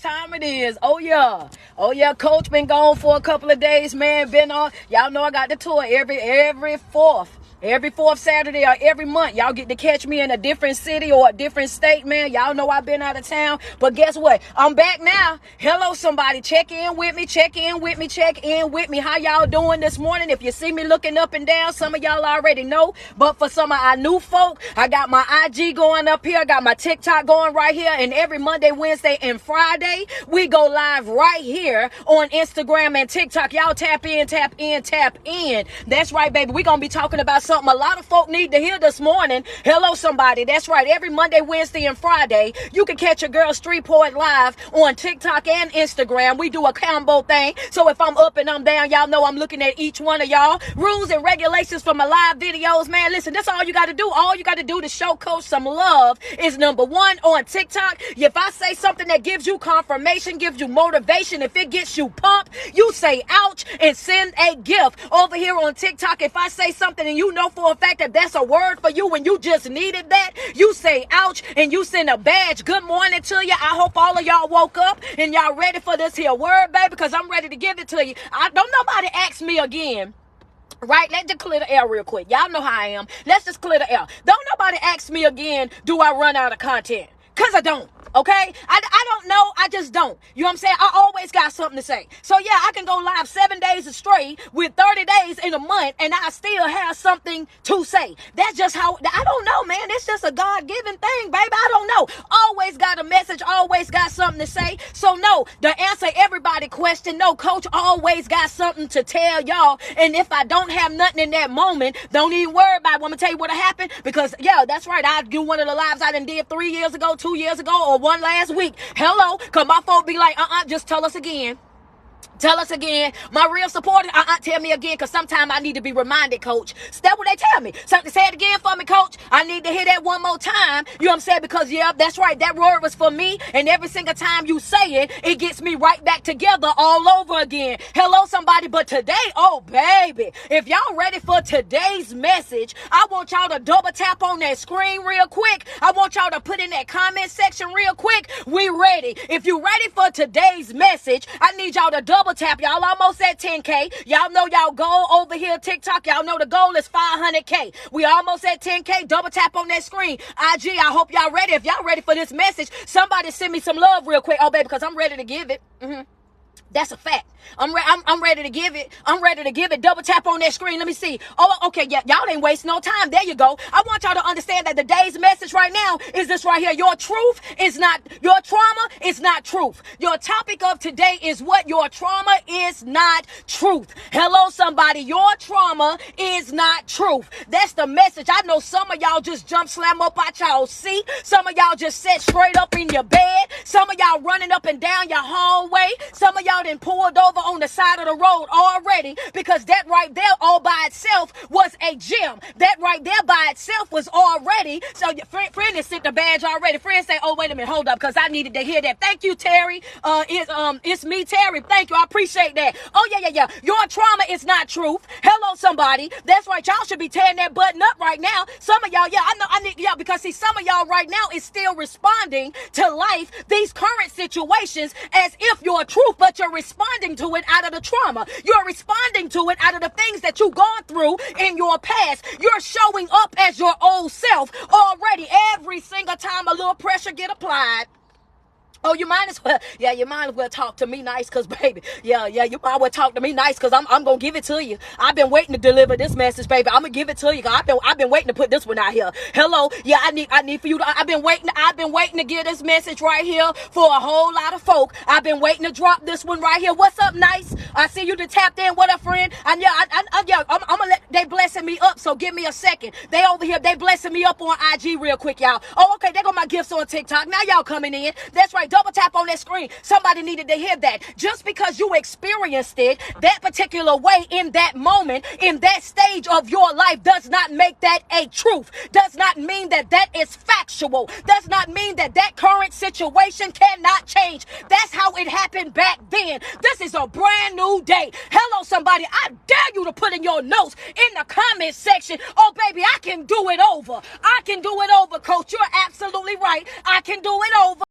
Time it is. Oh yeah, coach been gone for a couple of days, man. Been on, y'all know I got the tour every fourth Saturday or every month. Y'all get to catch me in a different city or a different state, man. Y'all know I've been out of town, but guess what? I'm back now. Hello, somebody. Check in with me. How y'all doing this morning? If you see me looking up and down, some of y'all already know, but for some of our new folk, I got my IG going up here. I got my TikTok going right here, and every Monday, Wednesday, and Friday, we go live right here on Instagram and TikTok. Y'all tap in. That's right, baby. We gonna be talking about something a lot of folk need to hear this morning. Hello, somebody. That's right. Every Monday, Wednesday, and Friday, you can catch your girl Street Poet live on TikTok and Instagram. We do a combo thing. So if I'm up and I'm down, y'all know I'm looking at each one of y'all. Rules and regulations for my live videos, man. Listen, that's all you got to do. All you got to do to show Coach some love is number one, on TikTok. If I say something that gives you confirmation, gives you motivation, if it gets you pumped, you say ouch and send a gift. Over here on TikTok, if I say something and you know for a fact that that's a word for you when you just needed that, you say ouch and you send a badge. Good morning to you. I hope all of y'all woke up and y'all ready for this here word, baby, because I'm ready to give it to you. Don't nobody ask me again. Right, let's just clear the air real quick. Y'all know how I am. Let's just clear the air. Don't nobody ask me again, do I run out of content? Because I don't. Okay? I don't know. I just don't. You know what I'm saying? I always got something to say. So yeah, I can go live 7 days straight with 30 days in a month and I still have something to say. That's just how, I don't know, man. It's just a God-given thing, baby. I don't know. Always got a message, always got something to say. So no, the answer everybody question, no, Coach always got something to tell y'all. And if I don't have nothing in that moment, don't even worry about it. I'm going to tell you what happened because yeah, that's right. I do one of the lives I done did 3 years ago, 2 years ago, or one last week. Hello, because my folk be like, just tell us again. Tell us again. My real supporters, tell me again, because sometimes I need to be reminded, Coach. So that's what they tell me. So say it again for me, Coach. I need to hear that one more time. You know what I'm saying? Because, yeah, that's right. That word was for me. And every single time you say it, it gets me right back together all over again. Hello, somebody. But today, oh, baby, if y'all ready for today's message, I want y'all to double tap on that screen real quick. I want y'all to put in that comment section real quick. We ready. If you ready for today's message, I need y'all to double tap. Y'all almost at 10K. Y'all know y'all goal over here TikTok. Y'all know the goal is 500K. We almost at 10K. Double tap on that screen. IG, I hope y'all ready. If y'all ready for this message, somebody send me some love real quick. Oh, baby, because I'm ready to give it. That's a fact. I'm ready to give it. I'm ready to give it. Double tap on that screen. Let me see. Oh, okay. Yeah, y'all ain't waste no time. There you go. I want y'all to understand that the day's message right now is this right here. Your truth is not, your trauma is not truth. Your topic of today is what? Your trauma is not truth. Hello, somebody. Your trauma is not truth. That's the message. I know some of y'all just jump slam up out y'all seat. Some of y'all just sit straight up in your bed. Some of y'all running up and down your hallway. Some of y'all done pulled over on the side of the road already because that right there all by itself was a gym. That right there by itself was already. So your friend has sent the badge already. Friend say, oh, wait a minute, hold up, because I needed to hear that. Thank you, Terry. It's me, Terry. Thank you. I appreciate that. Oh, yeah. Your trauma is not truth. Hello, somebody. That's right. Y'all should be tearing that button up right now. Some of y'all, yeah, I know, I need, yeah, because see, some of y'all right now is still responding to life, these current situations, as if you're truth, but you're responding to it out of the trauma. You're responding to it out of the things that you've gone through in your past. You're showing up as your old self already every single time a little pressure get applied. Oh, you might as well talk to me nice, because baby, you might as well talk to me nice, because I'm gonna give it to you. I've been waiting to deliver this message, baby. I'm gonna give it to you, because I've been waiting to put this one out here. Hello, yeah, I need for you to, I've been waiting to give this message right here for a whole lot of folk. I've been waiting to drop this one right here. What's up, nice? I see you to tapped in. What up, friend? And yeah, I'm gonna let, they blessing me up, so give me a second. They over here, they blessing me up on IG real quick, y'all. Oh, okay, they got my gifts on TikTok. Now y'all coming in. That's right. Double tap on that screen. Somebody needed to hear that. Just because you experienced it that particular way in that moment, in that stage of your life, does not make that a truth. Does not mean that that is factual. Does not mean that that current situation cannot change. That's how it happened back then. This is a brand new day. Hello, somebody. I dare you to put in your notes in the comment section. Oh, baby, I can do it over. I can do it over, coach. You're absolutely right. I can do it over.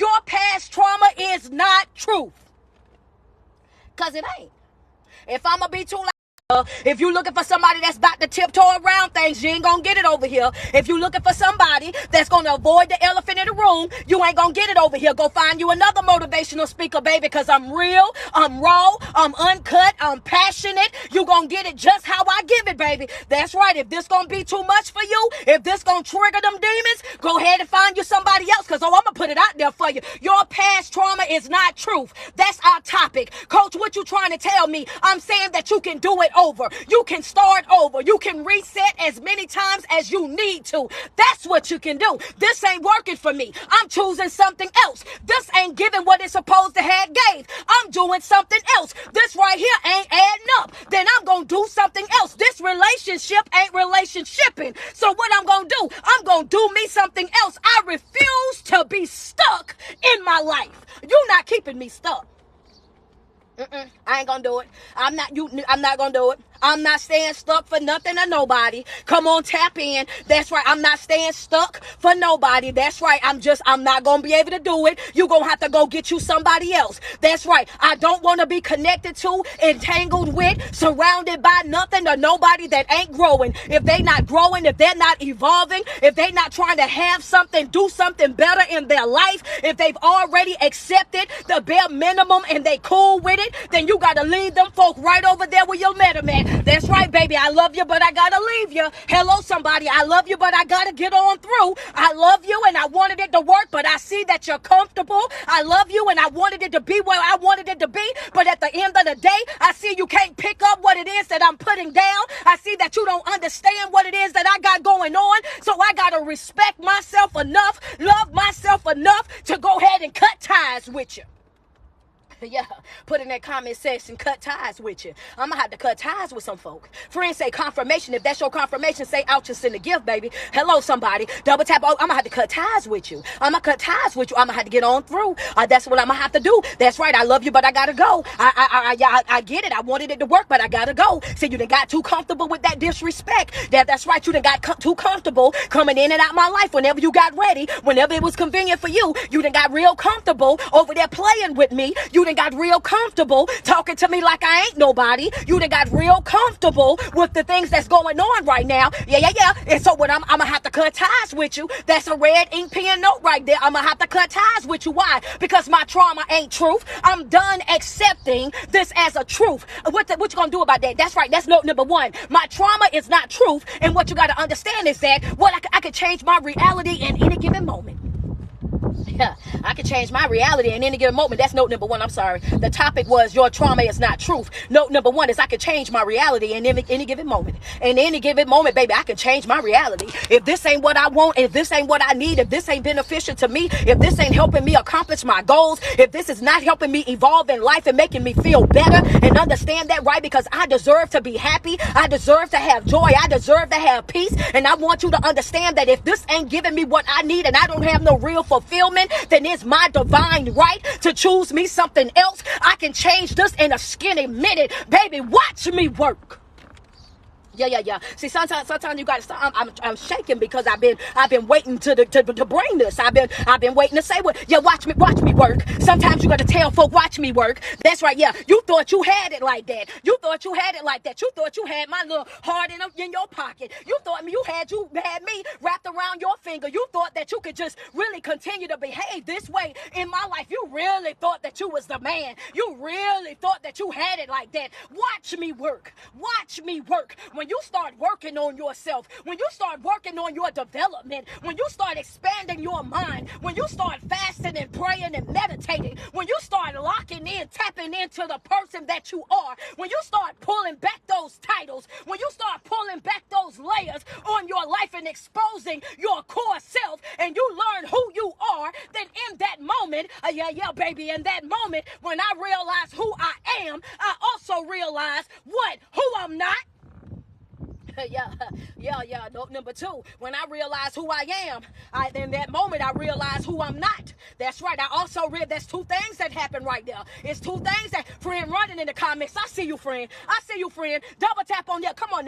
Your past trauma is not truth. Because it ain't. If I'm going to be too loud, if you're looking for somebody that's about to tiptoe around things, you ain't gonna get it over here. If you're looking for somebody that's gonna avoid the elephant in the room, you ain't gonna get it over here. Go find you another motivational speaker, baby, because I'm real, I'm raw, I'm uncut, I'm passionate. You gonna get it just how I give it, baby. That's right. If this gonna be too much for you, if this gonna trigger them demons, go ahead and find you somebody else, because I'm gonna put it out there for you. Your past trauma is not truth. That's our topic. Coach, what you trying to tell me? I'm saying that you can do it over. You can start over. You can reset as many times as you need to. That's what you can do. This ain't working for me. I'm choosing something else. This ain't giving what it's supposed to have gave. I'm doing something else. This right here ain't adding up. Then I'm going to do something else. This relationship ain't relationshiping. So what I'm going to do? I'm going to do me something else. I refuse to be stuck in my life. You're not keeping me stuck. I ain't gonna do it. I'm not gonna do it. I'm not staying stuck for nothing or nobody. Come on, tap in. That's right. I'm not staying stuck for nobody. That's right. I'm not gonna be able to do it. You gonna have to go get you somebody else. That's right. I don't want to be connected to, entangled with, surrounded by nothing or nobody that ain't growing. If they not growing, if they're not evolving, if they not trying to have something, do something better in their life, if they've already accepted the bare minimum and they cool with it, then you gotta leave them folk right over there where you met them at. That's right, baby. I love you, but I gotta leave you. Hello, somebody. I love you, but I gotta get on through. I love you and I wanted it to work, but I see that you're comfortable. I love you and I wanted it to be where I wanted it to be, but at the end of the day, I see you can't pick up what it is that I'm putting down. I see that you don't understand what it is that I got going on, so I gotta respect myself enough, love myself enough to go ahead and cut ties with you. Yeah, put in that comment section, cut ties with you. I'm gonna have to cut ties with some folk. Friends say confirmation. If that's your confirmation, say out, you send a gift, baby. Hello, somebody. Double tap. Oh, I'm gonna have to cut ties with you. I'm gonna cut ties with you. I'm gonna have to get on through. That's what I'm gonna have to do. That's right. I love you, but I gotta go. I get it. I wanted it to work, but I gotta go. See, you done got too comfortable with that disrespect. That's right. You done got too comfortable coming in and out my life whenever you got ready, whenever it was convenient for you. You done got real comfortable over there playing with me. You done got real comfortable talking to me like I ain't nobody. You done got real comfortable with the things that's going on right now. Yeah. And so what I'm gonna have to cut ties with you. That's a red ink pen note right there. I'm gonna have to cut ties with you. Why? Because my trauma ain't truth. I'm done accepting this as a truth. What you gonna do about that? That's right. That's note number one. My trauma is not truth. And what you gotta understand is that I could change my reality in any given moment. Yeah, I can change my reality in any given moment. That's note number one. I'm sorry. The topic was your trauma is not truth. Note number one is I can change my reality in any given moment. In any given moment, baby, I can change my reality. If this ain't what I want, if this ain't what I need, if this ain't beneficial to me, if this ain't helping me accomplish my goals, if this is not helping me evolve in life and making me feel better and understand that, right? Because I deserve to be happy. I deserve to have joy. I deserve to have peace. And I want you to understand that if this ain't giving me what I need and I don't have no real fulfillment, then it's my divine right to choose me something else. I can change this in a skinny minute. Baby, watch me work. Yeah. See, sometimes you gotta stop. I'm shaking because I've been waiting to bring this. I've been waiting to say what. Yeah, watch me work. Sometimes you gotta tell folk, watch me work. That's right. Yeah, you thought you had it like that. You thought you had it like that. You thought you had my little heart in your pocket. You thought you had me wrapped around your finger. You thought that you could just really continue to behave this way in my life. You really thought that you was the man. You really thought that you had it like that. Watch me work. Watch me work. When you start working on yourself, when you start working on your development, when you start expanding your mind, when you start fasting and praying and meditating, when you start locking in, tapping into the person that you are, when you start pulling back those titles, when you start pulling back those layers on your life and exposing your core self, and you learn who you are, then in that moment, baby, in that moment, when I realize who I am, I also realize who I'm not. Yeah. Note number two, when I realize who I am, in that moment, I realize who I'm not. That's right. I also read there's two things that happen right there. It's two things that, friend, running in the comments. I see you, friend. I see you, friend. Double tap on that. Come on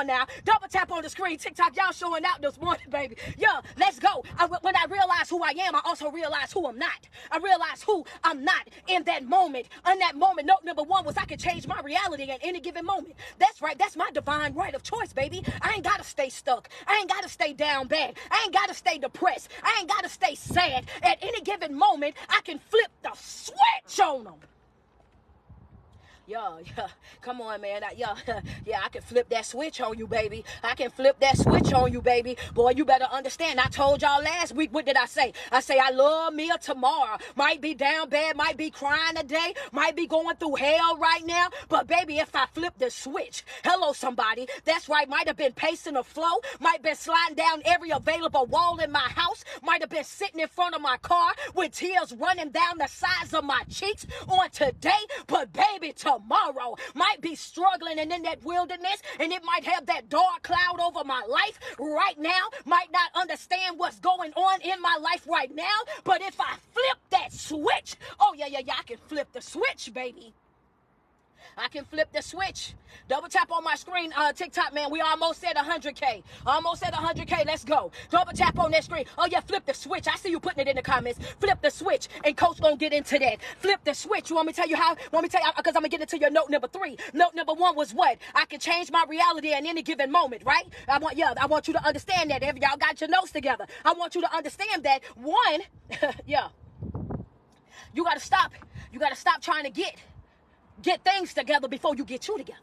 now. Double tap on the screen. TikTok, y'all showing out this morning, baby. Yeah, let's go. When I realize who I am, I also realize who I'm not. I realize who I'm not in that moment. In that moment, note number one was I could change my reality at any given moment. That's right. That's my divine right of choice, baby. I ain't got to stay stuck. I ain't got to stay down bad. I ain't got to stay depressed. I ain't got to stay sad. At any given moment, I can flip the switch on them. Yeah, come on, man. I can flip that switch on you, baby. I can flip that switch on you, baby. Boy, you better understand. I told y'all last week, what did I say? I say, I love me a tomorrow. Might be down bad, might be crying today, might be going through hell right now. But baby, if I flip the switch, hello, somebody. That's right. Might have been pacing the flow, might have been sliding down every available wall in my house, might have been sitting in front of my car with tears running down the sides of my cheeks on today. But baby, tomorrow might be struggling and in that wilderness, and it might have that dark cloud over my life right now, might not understand what's going on in my life right now. But if I flip that switch, I can flip the switch, baby. I can flip the switch. Double tap on my screen, TikTok, man. We almost at 100K. Almost at 100K. Let's go. Double tap on that screen. Oh, yeah, flip the switch. I see you putting it in the comments. Flip the switch. And Coach gonna get into that. Flip the switch. You want me to tell you how? Want me to tell you? Because I'm gonna get into your note number three. Note number one was what? I can change my reality at any given moment, right? I want you to understand that. If y'all got your notes together, I want you to understand that. One, you gotta stop. You gotta stop trying to get things together before you get you together.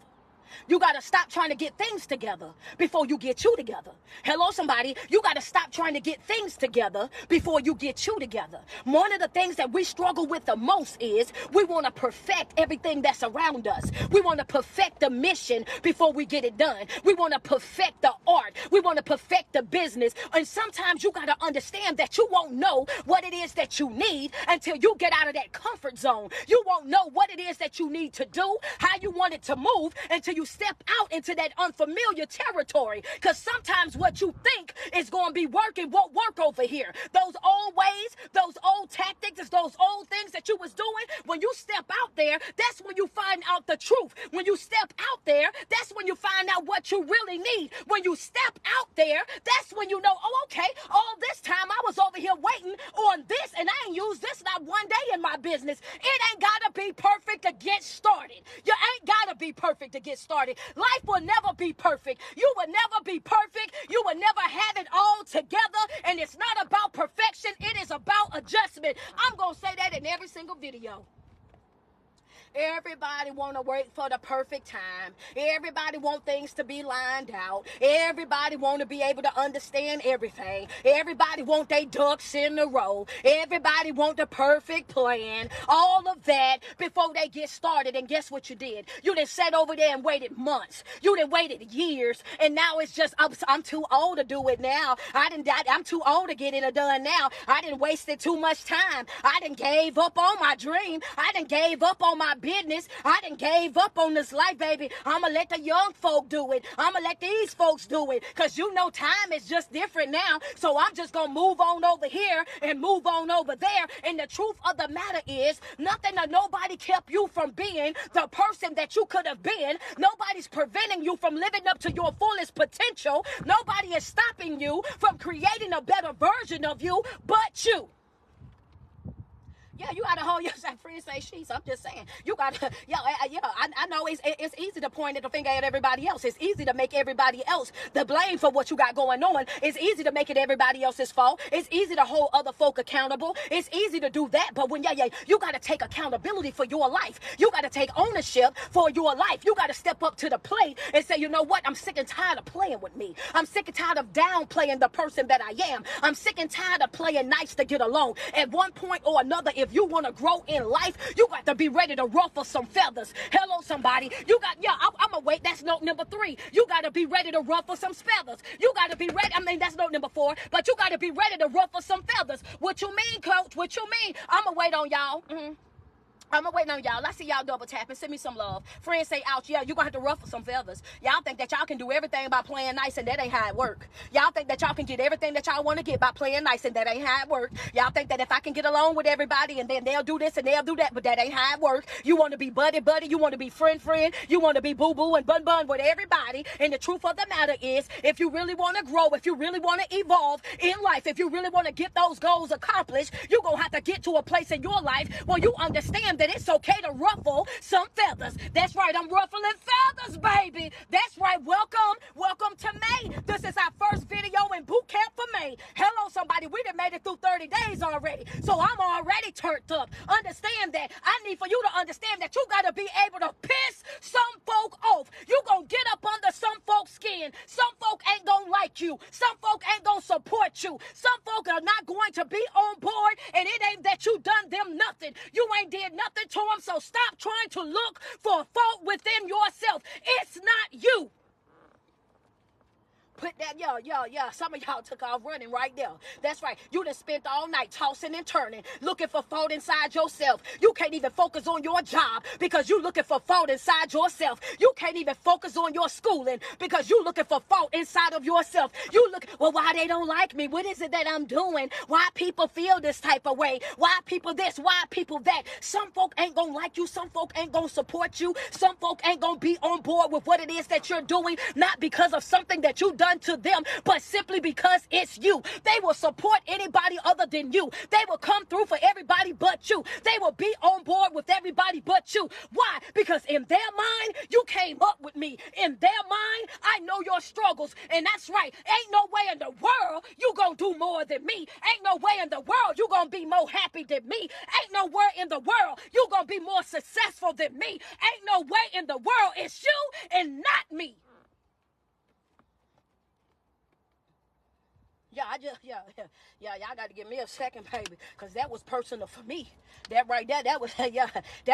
You got to stop trying to get things together before you get you together. Hello, somebody. You got to stop trying to get things together before you get you together. One of the things that we struggle with the most is we want to perfect everything that's around us. We want to perfect the mission before we get it done. We want to perfect the art. We want to perfect the business. And sometimes you got to understand that you won't know what it is that you need until you get out of that comfort zone. You won't know what it is that you need to do, how you want it to move, until you step out into that unfamiliar territory. Because sometimes what you think is going to be working won't work over here. Those old ways, those old tactics, those old things that you was doing, when you step out there, that's when you find out the truth. When you step out there, that's when you find out what you really need. When you step out there, that's when you know, oh, okay, all this time I was over here waiting on this, and I ain't used this not one day in my business. It ain't got to be perfect to get started. You ain't got to be perfect to get started. Life will never be perfect. You will never be perfect. You will never have it all together. And it's not about perfection. It is about adjustment. I'm going to say that in every single video. Everybody want to wait for the perfect time. Everybody want things to be lined out. Everybody want to be able to understand everything. Everybody want their ducks in a row. Everybody want the perfect plan. All of that before they get started. And guess what you did? You done sat over there and waited months. You done waited years. And now it's just, I'm too old to do it now. I'm too old to get it done now. I done wasted too much time. I done gave up on my dream. I done gave up on my business. I done gave up on this life, baby. I'ma let the young folk do it. I'ma let these folks do it. Because you know time is just different now. So I'm just going to move on over here and move on over there. And the truth of the matter is nothing or nobody kept you from being the person that you could have been. Nobody's preventing you from living up to your fullest potential. Nobody is stopping you from creating a better version of you but you. Yeah, you gotta hold yourself free and say she's. I'm just saying. You gotta, I know it's easy to point the finger at everybody else. It's easy to make everybody else the blame for what you got going on. It's easy to make it everybody else's fault. It's easy to hold other folk accountable. It's easy to do that. But when, you gotta take accountability for your life. You gotta take ownership for your life. You gotta step up to the plate and say, you know what? I'm sick and tired of playing with me. I'm sick and tired of downplaying the person that I am. I'm sick and tired of playing nice to get along. At one point or another, if you want to grow in life, you got to be ready to ruffle some feathers. Hello, somebody. I'm going to wait. That's note number 3. You got to be ready to ruffle some feathers. You got to be ready. That's note number 4. But you got to be ready to ruffle some feathers. What you mean, coach? What you mean? I'm going to wait on y'all. I'm waiting on y'all. I see y'all double tapping. Send me some love. Friends say, ouch. Yeah, you're going to have to ruffle some feathers. Y'all think that y'all can do everything by playing nice, and that ain't how it work. Y'all think that y'all can get everything that y'all want to get by playing nice, and that ain't how it work. Y'all think that if I can get along with everybody, and then they'll do this and they'll do that, but that ain't how it work. You want to be buddy. You want to be friend. You want to be boo and bun with everybody. And the truth of the matter is, if you really want to grow, if you really want to evolve in life, if you really want to get those goals accomplished, you're going to have to get to a place in your life where you understand that it's okay to ruffle some feathers. That's right, I'm ruffling feathers, baby. That's right. Welcome to May. This is our first video in boot camp for May. Hello, somebody. We done made it through 30 days already, so I'm already turned up. Understand that. I need for you to understand that you got to be able to piss some folk off. You gonna get up under some folks' skin. Some folk ain't gonna like you. Some folk ain't gonna support you. Some folk are not going to be on board, and it ain't that you done them nothing. You ain't did nothing to them, so stop trying to look for fault within yourself. It's not you. Put that, yeah. Some of y'all took off running right there. That's right. You done spent all night tossing and turning, looking for fault inside yourself. You can't even focus on your job because you looking for fault inside yourself. You can't even focus on your schooling because you looking for fault inside of yourself. You look, well, why they don't like me? What is it that I'm doing? Why people feel this type of way? Why people this? Why people that? Some folk ain't gonna like you. Some folk ain't gonna support you. Some folk ain't gonna be on board with what it is that you're doing, not because of something that you done to them, but simply because it's you. They will support anybody other than you. They will come through for everybody but you. They will be on board with everybody but you. Why? Because in their mind, you came up with me. In their mind, I know your struggles. And that's right. Ain't no way in the world you gonna do more than me. Ain't no way in the world you gonna be more happy than me. Ain't no way in the world you gonna be more successful than me. Ain't no way in the world it's you and not me. Y'all got to give me a second, baby, because that was personal for me. That right there, that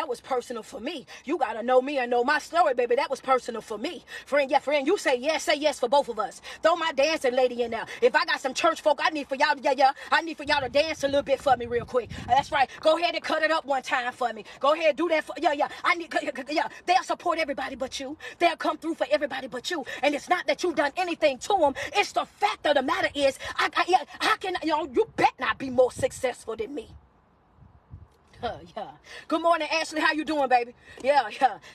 was personal for me. You got to know me and know my story, baby. That was personal for me. Friend, you say yes for both of us. Throw my dancing lady in there. If I got some church folk, I need for y'all to dance a little bit for me real quick. That's right. Go ahead and cut it up one time for me. Go ahead and do that for, they'll support everybody but you. They'll come through for everybody but you. And it's not that you've done anything to them. It's the fact of the matter is, how can you bet not be more successful than me? Good morning, Ashley. How you doing, baby? Yeah.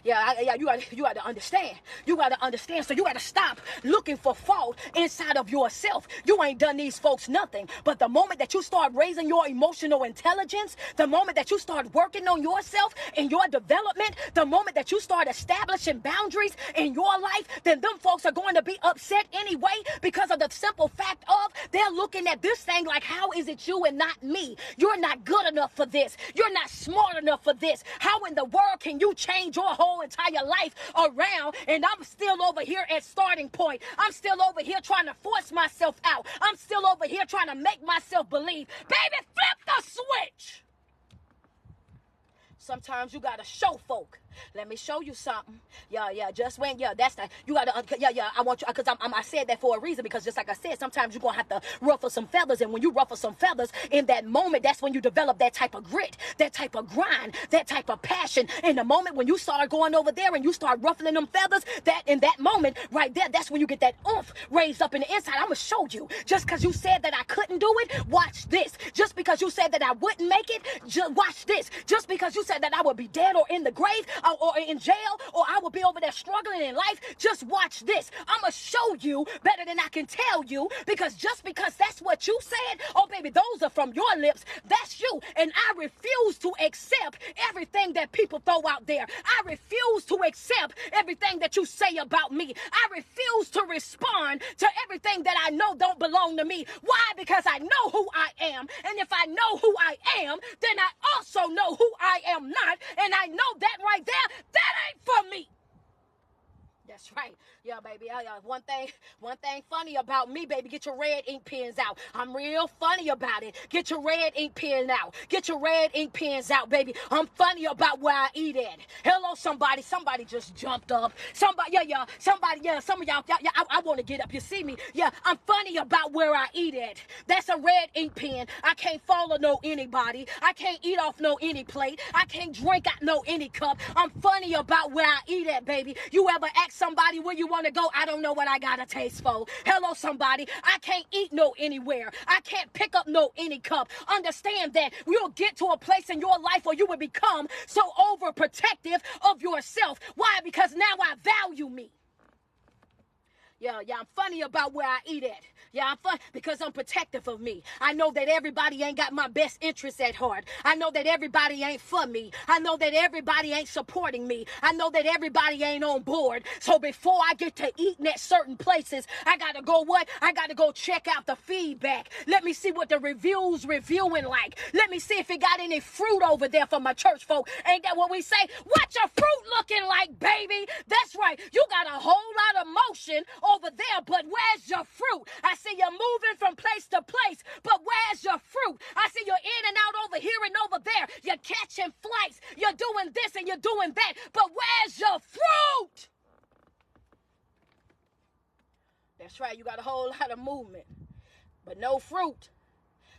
You got to understand. You got to understand. So you got to stop looking for fault inside of yourself. You ain't done these folks nothing. But the moment that you start raising your emotional intelligence, the moment that you start working on yourself and your development, the moment that you start establishing boundaries in your life, then them folks are going to be upset anyway because of the simple fact of they're looking at this thing like, how is it you and not me? You're not good enough for this. You're not smart enough for this. How in the world can you change your whole entire life around and I'm still over here at starting point? I'm still over here trying to force myself out. I'm still over here trying to make myself believe. Baby, flip the switch. Sometimes you gotta show folk. Let me show you something. Just when, that's that. You gotta, I want you, because I said that for a reason, because just like I said, sometimes you're gonna have to ruffle some feathers, and when you ruffle some feathers, in that moment, that's when you develop that type of grit, that type of grind, that type of passion. In the moment when you start going over there and you start ruffling them feathers, that in that moment, right there, that's when you get that oomph raised up in the inside. I'm gonna show you. Just because you said that I couldn't do it, watch this. Just because you said that I wouldn't make it, watch this. Just because you said that I would be dead or in the grave, or in jail, or I will be over there struggling in life, just watch this. I'm going to show you better than I can tell you, because just because that's what you said, oh baby, those are from your lips, that's you. And I refuse to accept everything that people throw out there. I refuse to accept everything that you say about me. I refuse to respond to everything that I know don't belong to me. Why? Because I know who I am. And if I know who I am, then I also know who I am not. And I know that right there, that ain't for me. That's right. Yeah, baby. One thing funny about me, baby. Get your red ink pens out. I'm real funny about it. Get your red ink pen out. Get your red ink pens out, baby. I'm funny about where I eat at. Hello, somebody. Somebody just jumped up. Somebody, somebody, some of y'all, I want to get up. You see me? Yeah, I'm funny about where I eat at. That's a red ink pen. I can't follow no anybody. I can't eat off no any plate. I can't drink out no any cup. I'm funny about where I eat at, baby. You ever ask somebody where you want to go? I don't know what I got a taste for. Hello, somebody. I can't eat no anywhere. I can't pick up no any cup. Understand that you'll get to a place in your life where you will become so overprotective of yourself. Why? Because now I value me. Yeah, I'm funny about where I eat at. Yeah, I'm fun because I'm protective of me. I know that everybody ain't got my best interests at heart. I know that everybody ain't for me. I know that everybody ain't supporting me. I know that everybody ain't on board. So before I get to eating at certain places, I gotta go what? I gotta go check out the feedback. Let me see what the reviews reviewing like. Let me see if it got any fruit over there for my church folk. Ain't that what we say? What your fruit looking like, baby? That's right. You got a whole lot of motion over there, but where's your fruit? I see you moving from place to place, but where's your fruit? I see you're in and out over here and over there. You're catching flights. You're doing this and you're doing that, but where's your fruit? That's right. You got a whole lot of movement, but no fruit.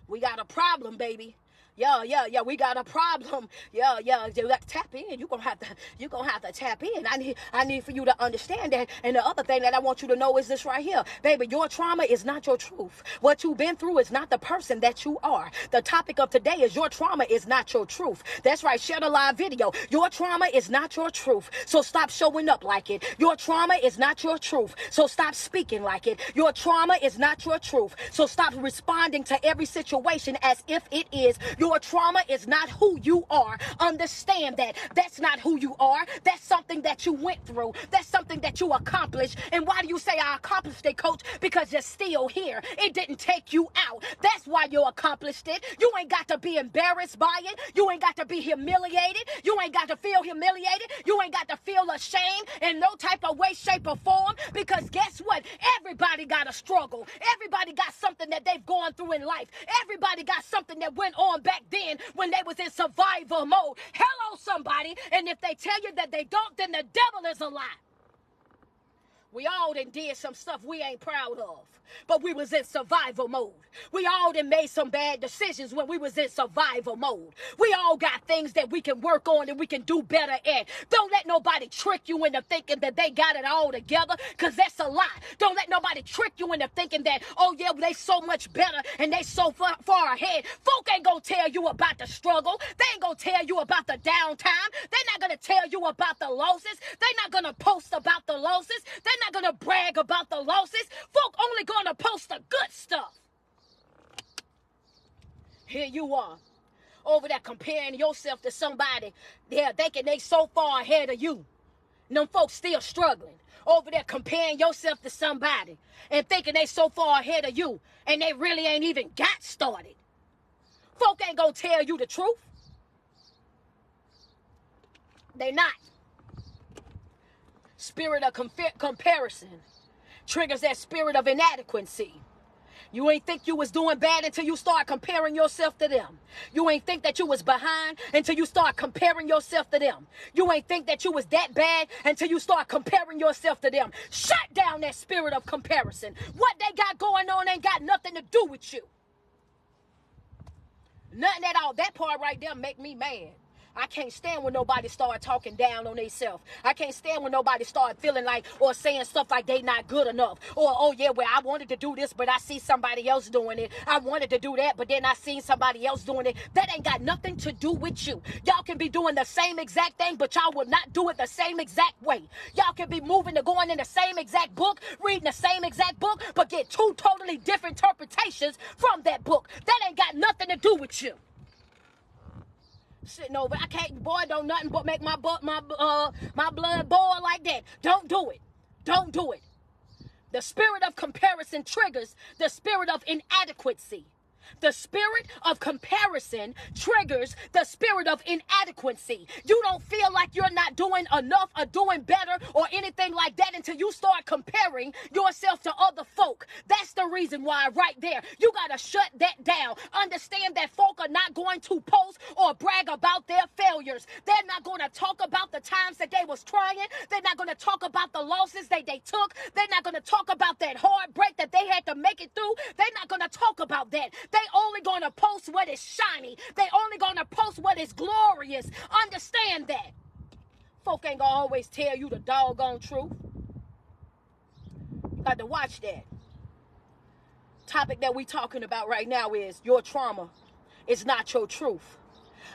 We got a problem, baby. Yeah, we got a problem. Yeah, you got to tap in. You're gonna have to tap in. I need for you to understand that. And the other thing that I want you to know is this right here. Baby, your trauma is not your truth. What you've been through is not the person that you are. The topic of today is your trauma is not your truth. That's right, share the live video. Your trauma is not your truth. So stop showing up like it. Your trauma is not your truth. So stop speaking like it. Your trauma is not your truth. So stop responding to every situation as if it is. Your trauma is not who you are. Understand that. That's not who you are. That's something that you went through. That's something that you accomplished. And why do you say I accomplished it, coach? Because you're still here. It didn't take you out. That's why you accomplished it. You ain't got to be embarrassed by it. You ain't got to be humiliated. You ain't got to feel humiliated. You ain't got to feel ashamed in no type of way, shape, or form. Because guess what? Everybody got a struggle. Everybody got something that they've gone through in life. Everybody got something that went on back then when they was in survival mode. Hello, somebody. And if they tell you that they don't, then the devil is a lie. We all done did some stuff we ain't proud of, but we was in survival mode. We all done made some bad decisions when we was in survival mode. We all got things that we can work on and we can do better at. Don't let nobody trick you into thinking that they got it all together, because that's a lie. Don't let nobody trick you into thinking that, oh yeah, they so much better and they so far ahead. Folk ain't gonna tell you about the struggle. They ain't gonna tell you about the downtime. They're not gonna tell you about the losses. They're not gonna post about the losses. They're not gonna brag about the losses. Folk only gonna post the good stuff. Here you are, over there comparing yourself to somebody. They're thinking they so far ahead of you. And them folks still struggling. Over there comparing yourself to somebody and thinking they so far ahead of you, and they really ain't even got started. Folk ain't gonna tell you the truth. They not. Spirit of comparison triggers that spirit of inadequacy. You ain't think you was doing bad until you start comparing yourself to them. You ain't think that you was behind until you start comparing yourself to them. You ain't think that you was that bad until you start comparing yourself to them. Shut down that spirit of comparison. What they got going on ain't got nothing to do with you. Nothing at all. That part right there make me mad. I can't stand when nobody start talking down on themselves. I can't stand when nobody start feeling like or saying stuff like they not good enough. Or, oh yeah, well, I wanted to do this, but I see somebody else doing it. I wanted to do that, but then I seen somebody else doing it. That ain't got nothing to do with you. Y'all can be doing the same exact thing, but y'all will not do it the same exact way. Y'all can be moving to going in the same exact book, reading the same exact book, but get two totally different interpretations from that book. That ain't got nothing to do with you. Sitting over, I can't, boy, don't nothing but make my blood boil like that. Don't do it. Don't do it. The spirit of comparison triggers the spirit of inadequacy. The spirit of comparison triggers the spirit of inadequacy. You don't feel like you're not doing enough or doing better or anything like that until you start comparing yourself to other folk. That's the reason why right there. You got to shut that down. Understand that folk are not going to post or brag about their failures. They're not going to talk about the times that they was trying. They're not going to talk about the losses that they took. They're not going to talk about that heartbreak that they had to make it through. They're not going to talk about that. They only going to post what is shiny. They only going to post what is glorious. Understand that. Folk ain't going to always tell you the doggone truth. You got to watch that. Topic that we talking about right now is your trauma is not your truth.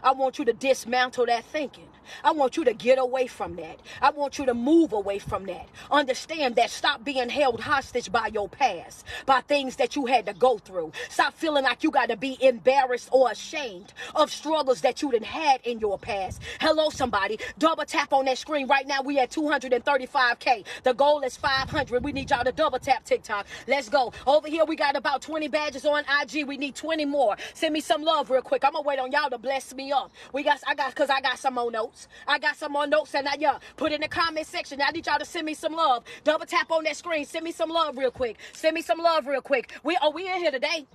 I want you to dismantle that thinking. I want you to get away from that. I want you to move away from that. Understand that. Stop being held hostage by your past, by things that you had to go through. Stop feeling like you got to be embarrassed or ashamed of struggles that you done had in your past. Hello, somebody. Double tap on that screen right now. We at 235K. The goal is 500. We need y'all to double tap TikTok. Let's go. Over here, we got about 20 badges on IG. We need 20 more. Send me some love real quick. I'm going to wait on y'all to bless me up. I got some more notes. I got some more notes, and put in the comment section. I need y'all to send me some love. Double tap on that screen. Send me some love real quick. Send me some love real quick. We in here today.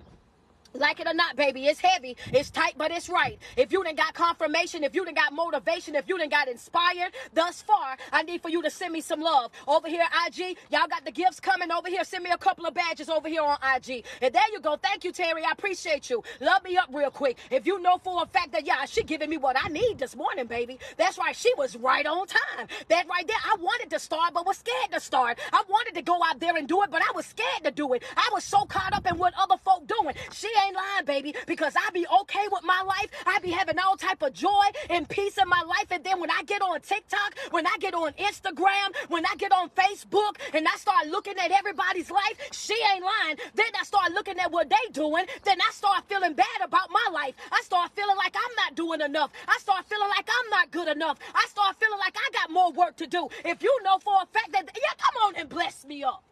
Like it or not, baby, it's heavy, it's tight, but it's right. If you done got confirmation, if you done got motivation, if you done got inspired thus far, I need for you to send me some love. Over here, IG, y'all got the gifts coming over here. Send me a couple of badges over here on IG. And there you go. Thank you, Terry. I appreciate you. Love me up real quick. If you know for a fact that, she giving me what I need this morning, baby. That's right. She was right on time. That right there. I wanted to start, but was scared to start. I wanted to go out there and do it, but I was scared to do it. I was so caught up in what other folk doing. She ain't lying, baby, because I be okay with my life. I be having all type of joy and peace in my life. And then when I get on TikTok, when I get on Instagram, when I get on Facebook, and I start looking at everybody's life, she ain't lying. Then I start looking at what they doing. Then I start feeling bad about my life. I start feeling like I'm not doing enough. I start feeling like I'm not good enough. I start feeling like I got more work to do. If you know for a fact that, come on and bless me up.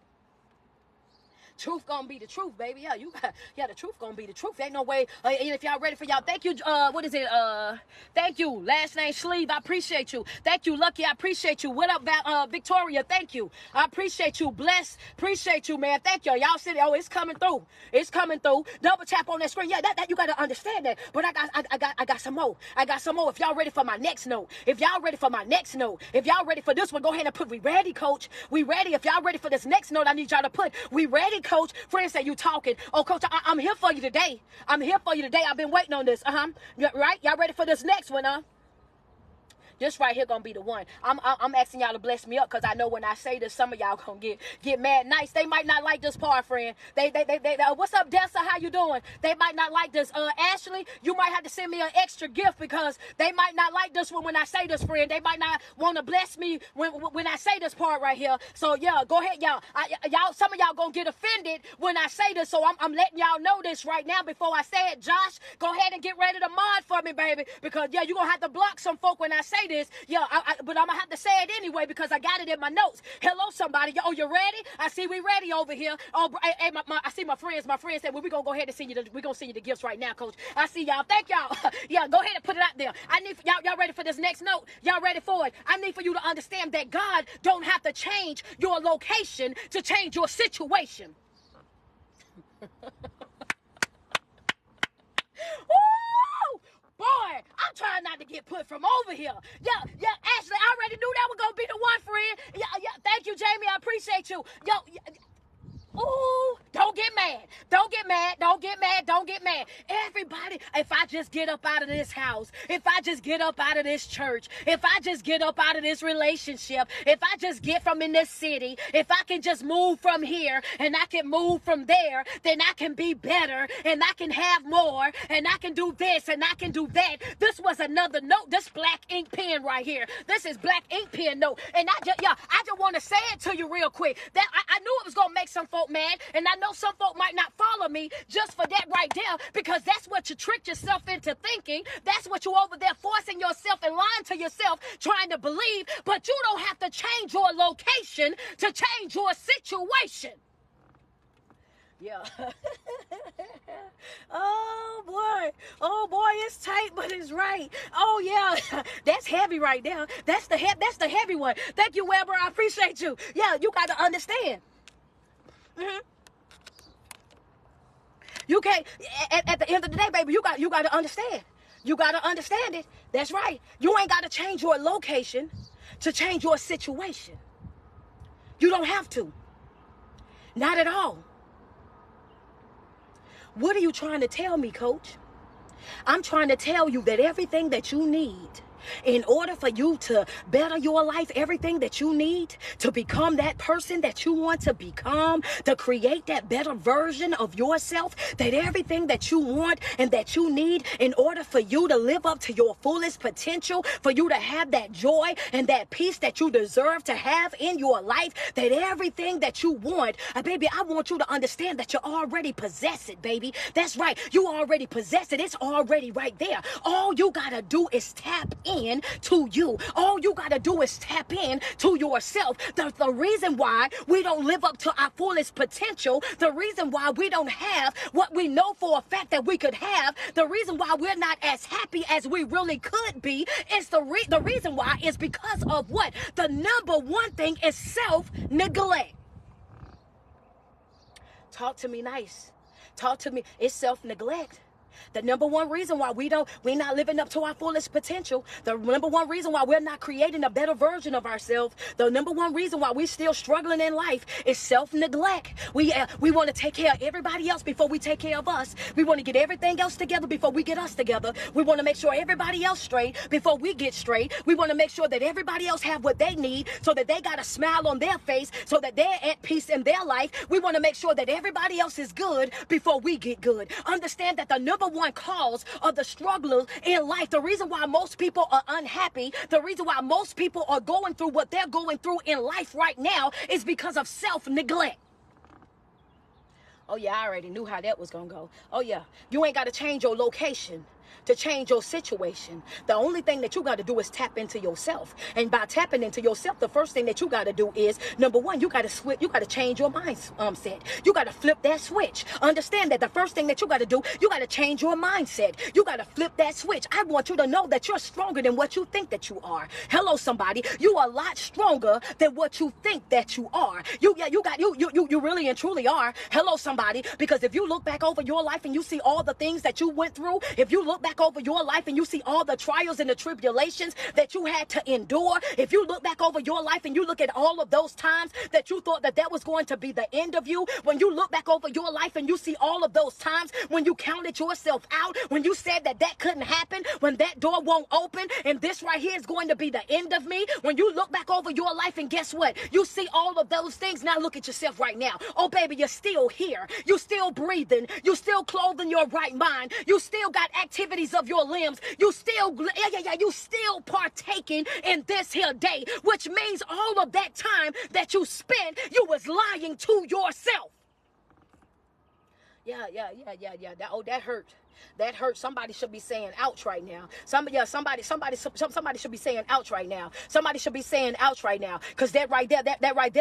Truth gonna be the truth, baby. The truth gonna be the truth. Ain't no way. If y'all ready for y'all, thank you. What is it? Thank you. Last name Sleeve. I appreciate you. Thank you, Lucky. I appreciate you. What up, Victoria? Thank you. I appreciate you. Bless. Appreciate you, man. Thank y'all. Y'all said, it's coming through. It's coming through. Double tap on that screen. Yeah, that you gotta understand that. But I got some more. I got some more. If y'all ready for my next note. If y'all ready for my next note. If y'all ready for this one, go ahead and put we ready, coach. We ready. If y'all ready for this next note, I need y'all to put we ready, coach. Friends say you talking. Oh, coach, I'm here for you today. I'm here for you today. I've been waiting on this. Right? Y'all ready for this next one, huh? This right here gonna be the one. I'm asking y'all to bless me up because I know when I say this, some of y'all gonna get mad nice. They might not like this part, friend. They what's up, Dessa? How you doing? They might not like this. Ashley, you might have to send me an extra gift because they might not like this one when I say this, friend. They might not want to bless me when I say this part right here. So yeah, go ahead, y'all. Some of y'all gonna get offended when I say this. So I'm letting y'all know this right now before I say it. Josh, go ahead and get ready to mod for me, baby, because you're gonna have to block some folk when I say this. But I'm gonna have to say it anyway because I got it in my notes. Hello, somebody. Oh, you ready? I see we ready over here. Oh, hey, I see my friends. My friends said, well, we're gonna go ahead and send you the gifts right now, coach. I see y'all. Thank y'all. Yeah, go ahead and put it out there. I need y'all ready for this next note? Y'all ready for it? I need for you to understand that God don't have to change your location to change your situation. Woo! Boy, I'm trying not to get put from over here. Yeah, Ashley, I already knew that was going to be the one, friend. Yeah, thank you, Jamie. I appreciate you. Ooh, don't get mad. Don't get mad. Don't get mad. Don't get mad. Everybody, if I just get up out of this house, if I just get up out of this church, if I just get up out of this relationship, if I just get from in this city, if I can just move from here and I can move from there, then I can be better and I can have more and I can do this and I can do that. This was another note. This black ink pen right here. This is black ink pen note. And I just want to say it to you real quick. That I knew it was going to make some folk mad, and I know some folk might not follow me just for that right there, because that's what you tricked yourself into thinking. That's what you over there forcing yourself and lying to yourself, trying to believe. But you don't have to change your location to change your situation. Yeah. Oh boy, it's tight, but it's right. Oh yeah, that's heavy right there. That's the heavy one. Thank you, Weber. I appreciate you. Yeah, you got to understand. hmm You can't. At the end of the day, baby, you got to understand. You got to understand it. That's right. You ain't got to change your location to change your situation. You don't have to. Not at all. What are you trying to tell me, coach? I'm trying to tell you that everything that you need in order for you to better your life, everything that you need to become that person that you want to become, to create that better version of yourself, that everything that you want and that you need in order for you to live up to your fullest potential, for you to have that joy and that peace that you deserve to have in your life, that everything that you want, baby, I want you to understand that you already possess it, baby. That's right. You already possess it. It's already right there. All you got to do is tap in to you. All you got to do is tap in to yourself. The reason why we don't live up to our fullest potential, the reason why we don't have what we know for a fact that we could have, the reason why we're not as happy as we really could be, is the reason why is because of what? The number one thing is self-neglect. Talk to me nice. Talk to me. It's self-neglect. The number one reason why we're not living up to our fullest potential, the number one reason why we're not creating a better version of ourselves, the number one reason why we're still struggling in life is self-neglect. We want to take care of everybody else before we take care of us. We want to get everything else together before we get us together. We want to make sure everybody else straight before we get straight. We want to make sure that everybody else have what they need so that they got a smile on their face, so that they're at peace in their life. We want to make sure that everybody else is good before we get good. Understand that the number one cause of the struggle in life, the reason why most people are unhappy, the reason why most people are going through what they're going through in life right now is because of self-neglect. Oh yeah, I already knew how that was gonna go. Oh yeah, you ain't got to change your location to change your situation. The only thing that you got to do is tap into yourself. And by tapping into yourself, the first thing that you got to do is, number one, you got to switch. You got to change your mindset. You got to flip that switch. Understand that the first thing that you got to do, you got to change your mindset. You got to flip that switch. I want you to know that you're stronger than what you think that you are. Hello, somebody. You are a lot stronger than what you think that you are. You really and truly are. Hello, somebody. Because if you look back over your life and you see all the things that you went through, if you look back over your life and you see all the trials and the tribulations that you had to endure, if you look back over your life and you look at all of those times that you thought that that was going to be the end of you, when you look back over your life and you see all of those times when you counted yourself out, when you said that that couldn't happen, when that door won't open and this right here is going to be the end of me, when you look back over your life and guess what? You see all of those things. Now look at yourself right now. Oh baby, you're still here. You still breathing. You still clothing your right mind. You still got activities of your limbs. You still partaking in this here day, which means all of that time that you spent, you was lying to yourself. Yeah. That hurt. That hurt. Somebody should be saying ouch right now. Somebody should be saying ouch right now. Somebody should be saying ouch right now. Because that right there,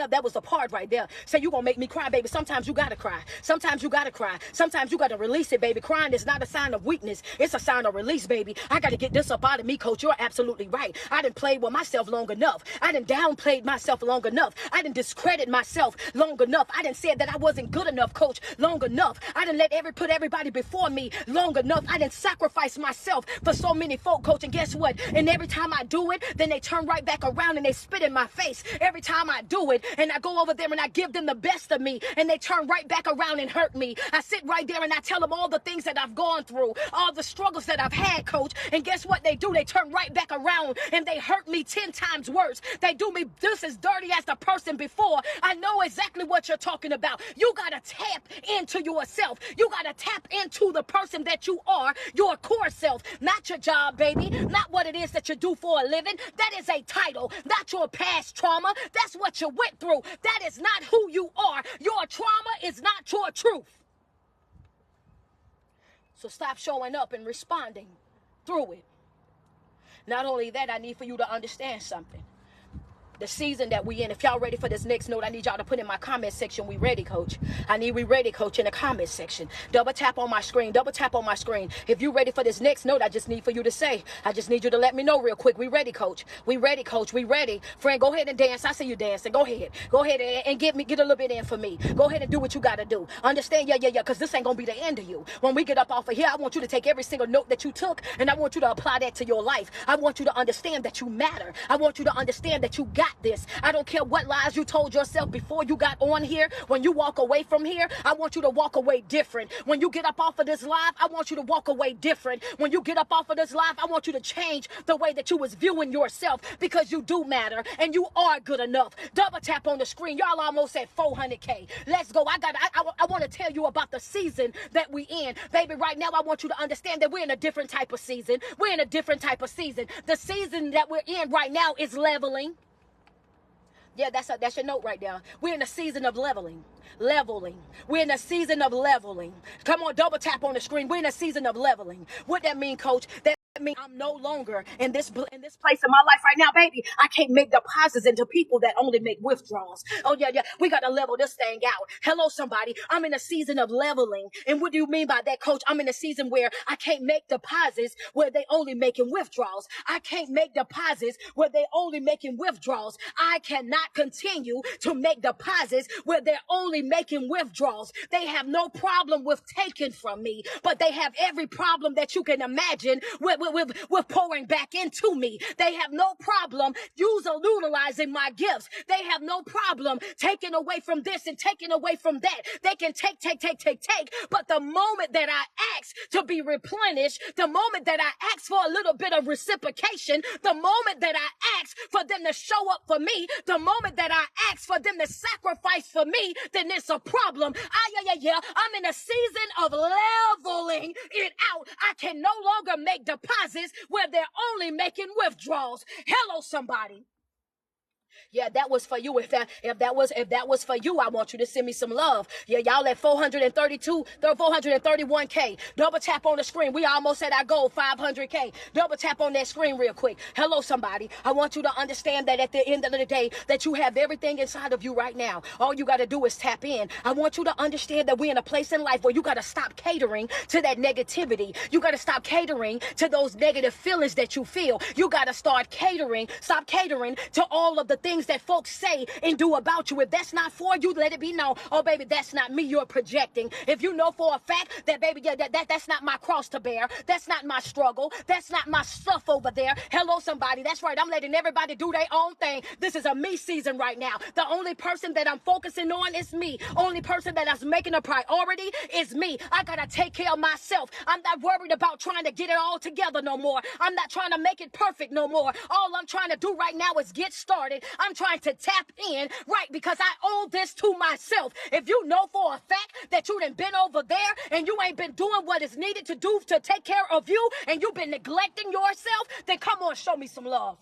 that was the part right there. Say, you gonna make me cry, baby. Sometimes you gotta cry. Sometimes you gotta cry. Sometimes you gotta release it, baby. Crying is not a sign of weakness. It's a sign of release, baby. I gotta get this up out of me, coach. You're absolutely right. I done played with myself long enough. I done downplayed myself long enough. I done discredit myself long enough. I done said that I wasn't good enough, coach, long enough. I done put everybody before me long enough. I didn't sacrifice myself for so many folk, coach, and guess what? And every time I do it, then they turn right back around and they spit in my face. Every time I do it and I go over there and I give them the best of me and they turn right back around and hurt me. I sit right there and I tell them all the things that I've gone through, all the struggles that I've had, coach, and guess what they do? They turn right back around and they hurt me 10 times worse. They do me just as dirty as the person before. I know exactly what you're talking about. You got to tap into yourself. You got to tap into the person that you are, your core self, not your job, baby, not what it is that you do for a living. That is a title, not your past trauma. That's what you went through. That is not who you are. Your trauma is not your truth. So stop showing up and responding through it. Not only that, I need for you to understand something. The season that we in. If y'all ready for this next note, I need y'all to put in my comment section, we ready, coach. I need we ready, coach, in the comment section. Double tap on my screen. Double tap on my screen. If you ready for this next note, I just need for you to say. I just need you to let me know real quick. We ready, coach. We ready, coach. We ready. Friend, go ahead and dance. I see you dancing. Go ahead. Go ahead and get a little bit in for me. Go ahead and do what you got to do. Understand? Yeah, because this ain't going to be the end of you. When we get up off of here, I want you to take every single note that you took, and I want you to apply that to your life. I want you to understand that you matter. I want you to understand that you got this. I don't care what lies you told yourself before you got on here. When you walk away from here, I want you to walk away different. When you get up off of this live, I want you to walk away different. When you get up off of this live, I want you to change the way that you was viewing yourself, because you do matter and you are good enough. Double tap on the screen. Y'all almost at 400K. Let's go. I want to tell you about the season that we in. Baby, right now I want you to understand that we're in a different type of season. We're in a different type of season. The season that we're in right now is leveling. Yeah, that's your note right there. We're in a season of leveling. We're in a season of leveling. Come on, double tap on the screen. We're in a season of leveling. What that mean, coach? That mean I'm no longer in this place in my life right now, baby. I can't make deposits into people that only make withdrawals. Oh yeah. We got to level this thing out. Hello, somebody. I'm in a season of leveling. And what do you mean by that, coach? I'm in a season where I can't make deposits where they only making withdrawals. I can't make deposits where they only making withdrawals. I cannot continue to make deposits where they're only making withdrawals. They have no problem with taking from me, but they have every problem that you can imagine with pouring back into me. They have no problem utilizing my gifts. They have no problem taking away from this and taking away from that. They can take. But the moment that I ask to be replenished, the moment that I ask for a little bit of reciprocation, the moment that I ask for them to show up for me, the moment that I ask for them to sacrifice for me, then it's a problem. I'm in a season of leveling it out. I can no longer make deposits where they're only making withdrawals. Hello, somebody. Yeah, that was for you. If that was for you, I want you to send me some love. Yeah, y'all at 431K. Double tap on the screen. We almost at our goal, 500K. Double tap on that screen real quick. Hello, somebody. I want you to understand that at the end of the day, that you have everything inside of you right now. All you got to do is tap in. I want you to understand that we're in a place in life where you got to stop catering to that negativity. You got to stop catering to those negative feelings that you feel. You got to stop catering to all of the things that folks say and do about you. If that's not for you, let it be known. Oh, baby, that's not me. You're projecting. If you know for a fact that, baby, that's not my cross to bear. That's not my struggle. That's not my stuff over there. Hello, somebody. That's right. I'm letting everybody do their own thing. This is a me season right now. The only person that I'm focusing on is me. Only person that I'm making a priority is me. I gotta take care of myself. I'm not worried about trying to get it all together no more. I'm not trying to make it perfect no more. All I'm trying to do right now is get started. I'm trying to tap in, right, because I owe this to myself. If you know for a fact that you done been over there and you ain't been doing what is needed to do to take care of you, and you've been neglecting yourself, then come on, show me some love.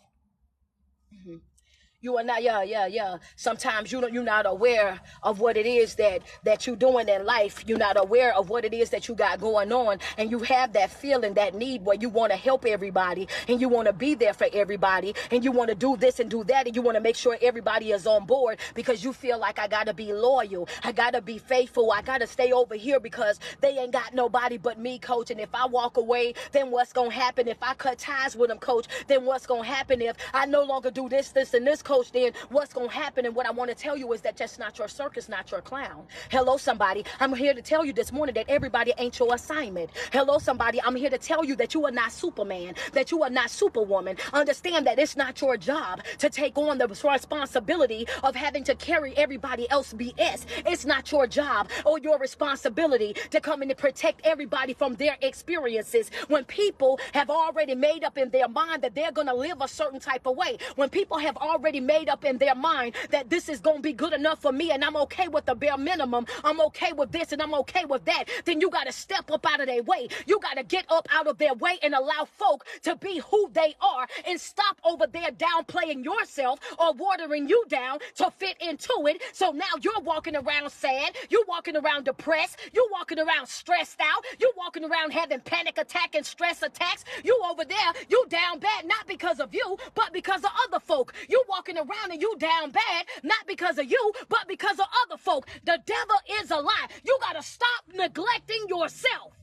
You are not, yeah. Sometimes you're not aware of what it is that you're doing in life. You're not aware of what it is that you got going on. And you have that feeling, that need where you want to help everybody and you want to be there for everybody and you want to do this and do that and you want to make sure everybody is on board because you feel like I got to be loyal. I got to be faithful. I got to stay over here because they ain't got nobody but me, coach. And if I walk away, then what's going to happen? If I cut ties with them, coach, then what's going to happen? If I no longer do this, and this, coach, then what's going to happen? And what I want to tell you is that that's not your circus, not your clown. Hello, somebody. I'm here to tell you this morning that everybody ain't your assignment. Hello, somebody. I'm here to tell you that you are not Superman, that you are not Superwoman. Understand that it's not your job to take on the responsibility of having to carry everybody else's BS. It's not your job or your responsibility to come in and protect everybody from their experiences. When people have already made up in their mind that they're going to live a certain type of way, when people have already made up in their mind that this is going to be good enough for me and I'm okay with the bare minimum, I'm okay with this and I'm okay with that, then you got to step up out of their way. You got to get up out of their way and allow folk to be who they are and stop over there downplaying yourself or watering you down to fit into it. So now you're walking around sad, you're walking around depressed, you're walking around stressed out, you're walking around having panic attack and stress attacks. You over there, you down bad, not because of you, but because of other folk. You walking walking around and you down bad, not because of you, but because of other folk. The devil is a lie. You got to stop neglecting yourself.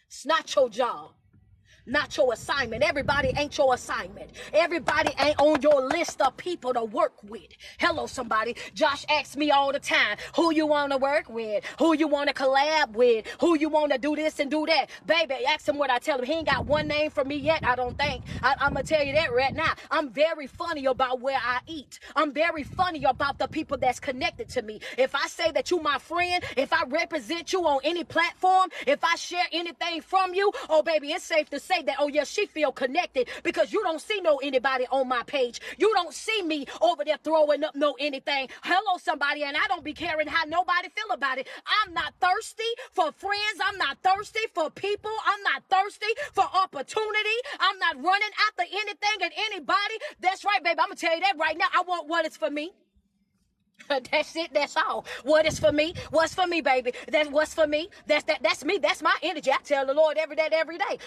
It's not your job. Not your assignment. Everybody ain't your assignment. Everybody ain't on your list of people to work with. Hello, somebody. Josh asks me all the time, who you want to work with? Who you want to collab with? Who you want to do this and do that? Baby, ask him what I tell him. He ain't got one name for me yet, I don't think. I'm going to tell you that right now. I'm very funny about where I eat. I'm very funny about the people that's connected to me. If I say that you my friend, if I represent you on any platform, if I share anything from you, oh, baby, it's safe to say that, oh yeah, she feel connected, because you don't see anybody on my page. You don't see me over there throwing up anything. Hello, somebody, and I don't be caring how nobody feel about it. I'm not thirsty for friends. I'm not thirsty for people. I'm not thirsty for opportunity. I'm not running after anything and anybody. That's right, baby. I'm gonna tell you that right now. I want what is for me. That's it. That's all. What is for me? What's for me, baby? That's what's for me. That's me. That's my energy. I tell the Lord every day.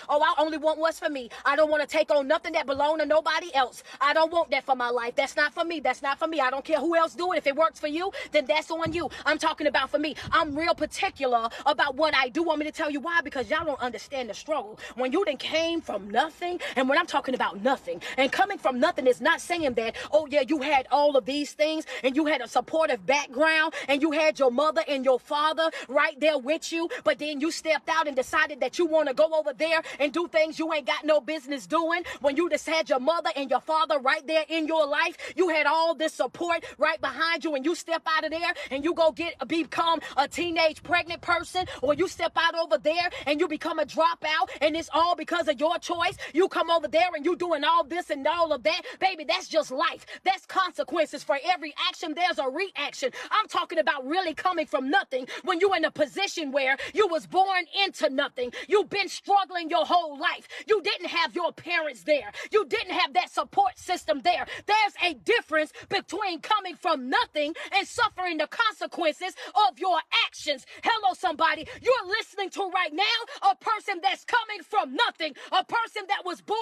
Oh, I only want what's for me. I don't want to take on nothing that belongs to nobody else. I don't want that for my life. That's not for me. That's not for me. I don't care who else do it. If it works for you, then that's on you. I'm talking about for me. I'm real particular about what I do. Want me to tell you why? Because y'all don't understand the struggle. When you done came from nothing, and when I'm talking about nothing, and coming from nothing is not saying that, oh yeah, you had all of these things, and you had a supportive background, and you had your mother and your father right there with you, but then you stepped out and decided that you want to go over there and do things you ain't got no business doing. When you just had your mother and your father right there in your life, you had all this support right behind you, and you step out of there and you go become a teenage pregnant person, or you step out over there and you become a dropout, and it's all because of your choice. You come over there and you doing all this and all of that. Baby, that's just life. That's consequences. For every action, there's a reaction. I'm talking about really coming from nothing, when you're in a position where you was born into nothing. You've been struggling your whole life. You didn't have your parents there. You didn't have that support system there. There's a difference between coming from nothing and suffering the consequences of your actions. Hello, somebody. You're listening to right now a person that's coming from nothing, a person that was born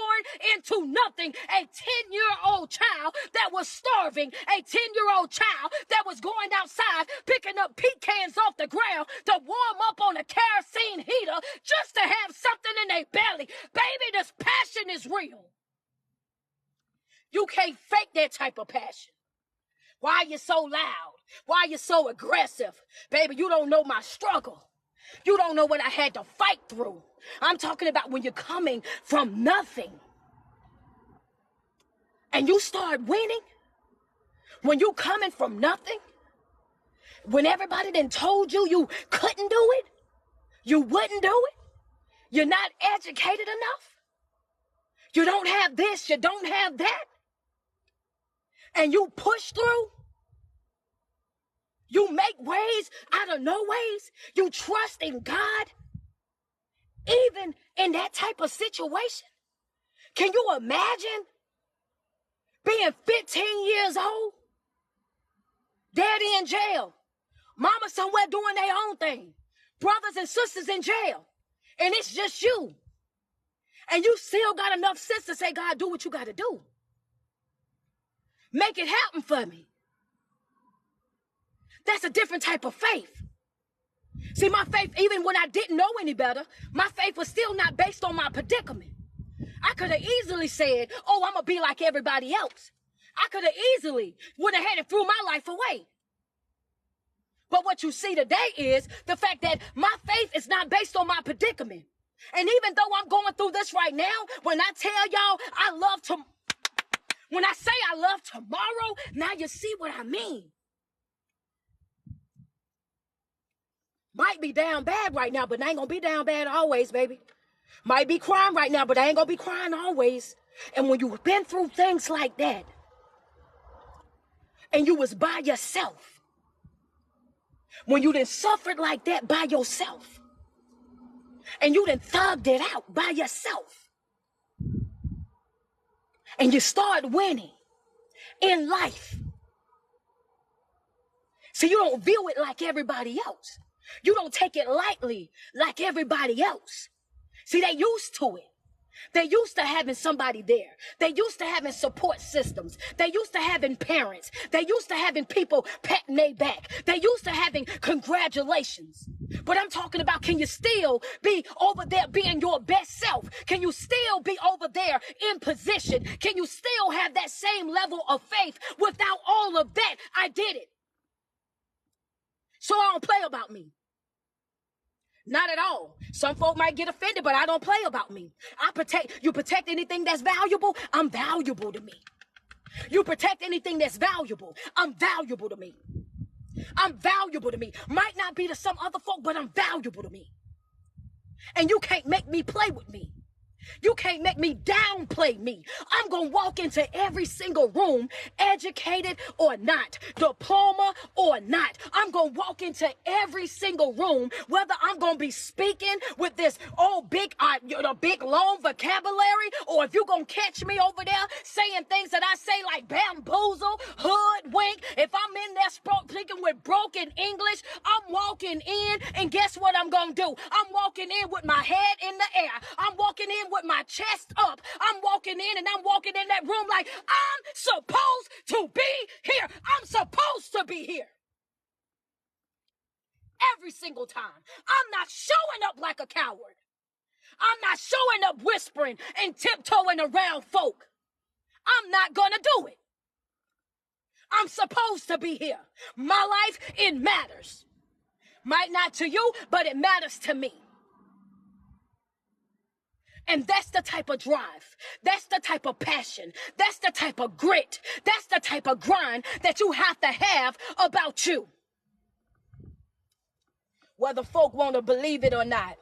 into nothing, a 10-year-old child that was starving, a 10-year-old child that was going outside picking up pecans off the ground to warm up on a kerosene heater just to have something in their belly. Baby, this passion is real. You can't fake that type of passion. Why are you so loud? Why are you so aggressive? Baby, you don't know my struggle. You don't know what I had to fight through. I'm talking about when you're coming from nothing and you start winning. When you coming from nothing, when everybody done told you you couldn't do it, you wouldn't do it, you're not educated enough, you don't have this, you don't have that, and you push through, you make ways out of no ways, you trust in God, even in that type of situation. Can you imagine being 15 years old, daddy in jail, mama somewhere doing their own thing, brothers and sisters in jail, and it's just you, and you still got enough sense to say, God, do what you got to do. Make it happen for me. That's a different type of faith. See, my faith, even when I didn't know any better, my faith was still not based on my predicament. I could have easily said, oh, I'm going to be like everybody else. I could have easily would have had it threw my life away. But what you see today is the fact that my faith is not based on my predicament. And even though I'm going through this right now, when I tell y'all when I say I love tomorrow, now you see what I mean. Might be down bad right now, but I ain't gonna be down bad always, baby. Might be crying right now, but I ain't gonna be crying always. And when you've been through things like that, and you was by yourself, when you done suffered like that by yourself, and you done thugged it out by yourself, and you start winning in life. So you don't view it like everybody else. You don't take it lightly like everybody else. See, they used to it. They used to having somebody there. They used to having support systems. They used to having parents. They used to having people patting their back. They used to having congratulations. But I'm talking about, can you still be over there being your best self? Can you still be over there in position? Can you still have that same level of faith without all of that? I did it. So I don't play about me. Not at all. Some folk might get offended, but I don't play about me. You protect anything that's valuable, I'm valuable to me. You protect anything that's valuable, I'm valuable to me. I'm valuable to me. Might not be to some other folk, but I'm valuable to me. And you can't make me play with me. You can't make me downplay me. I'm going to walk into every single room, educated or not, diploma or not. I'm going to walk into every single room, whether I'm going to be speaking with this big long vocabulary, or if you're going to catch me over there saying things that I say like bamboozle, hoodwink. If I'm in there speaking with broken English, I'm walking in, and guess what I'm going to do? I'm walking in with my head in the air. I'm walking in with my chest up. I'm walking in, and I'm walking in that room like I'm supposed to be here. I'm supposed to be here. Every single time. I'm not showing up like a coward. I'm not showing up whispering and tiptoeing around folk. I'm not gonna do it. I'm supposed to be here. My life, it matters. Might not to you, but it matters to me. And that's the type of drive. That's the type of passion. That's the type of grit. That's the type of grind that you have to have about you. Whether folk want to believe it or not.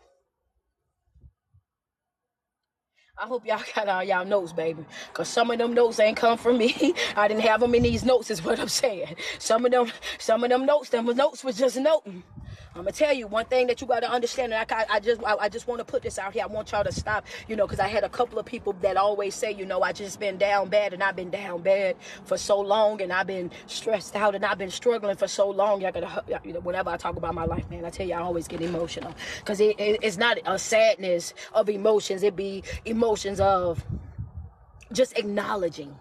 I hope y'all got all y'all notes, baby. Because some of them notes ain't come from me. I didn't have them in these notes is what I'm saying. Some of them notes was just noting. I'm going to tell you one thing that you got to understand. And I just want to put this out here. I want y'all to stop, because I had a couple of people that always say, I just been down bad, and I've been down bad for so long, and I've been stressed out, and I've been struggling for so long. Y'all gotta, whenever I talk about my life, man, I tell you, I always get emotional, because it's not a sadness of emotions. It be emotions of just acknowledging,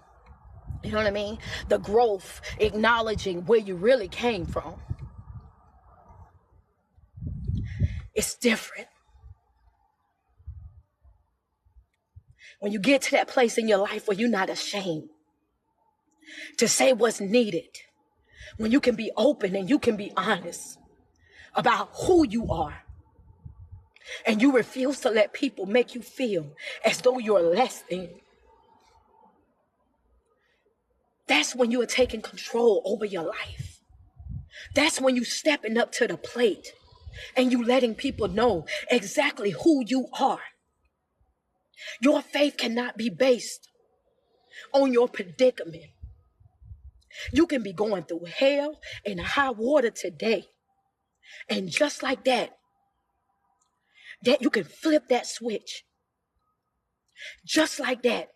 you know what I mean? The growth, acknowledging where you really came from. It's different. When you get to that place in your life where you're not ashamed to say what's needed, when you can be open and you can be honest about who you are, and you refuse to let people make you feel as though you're less than, that's when you are taking control over your life. That's when you stepping up to the plate and you letting people know exactly who you are. Your faith cannot be based on your predicament. You can be going through hell and high water today, and just like that you can flip that switch. Just like that,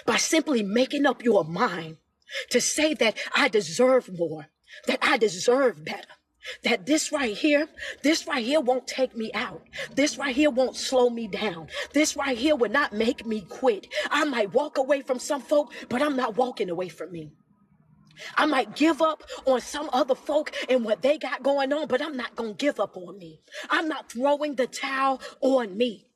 by simply making up your mind to say that I deserve more, that I deserve better, that this right here won't take me out. This right here won't slow me down. This right here will not make me quit. I might walk away from some folk, but I'm not walking away from me. I might give up on some other folk and what they got going on, but I'm not going to give up on me. I'm not throwing the towel on me.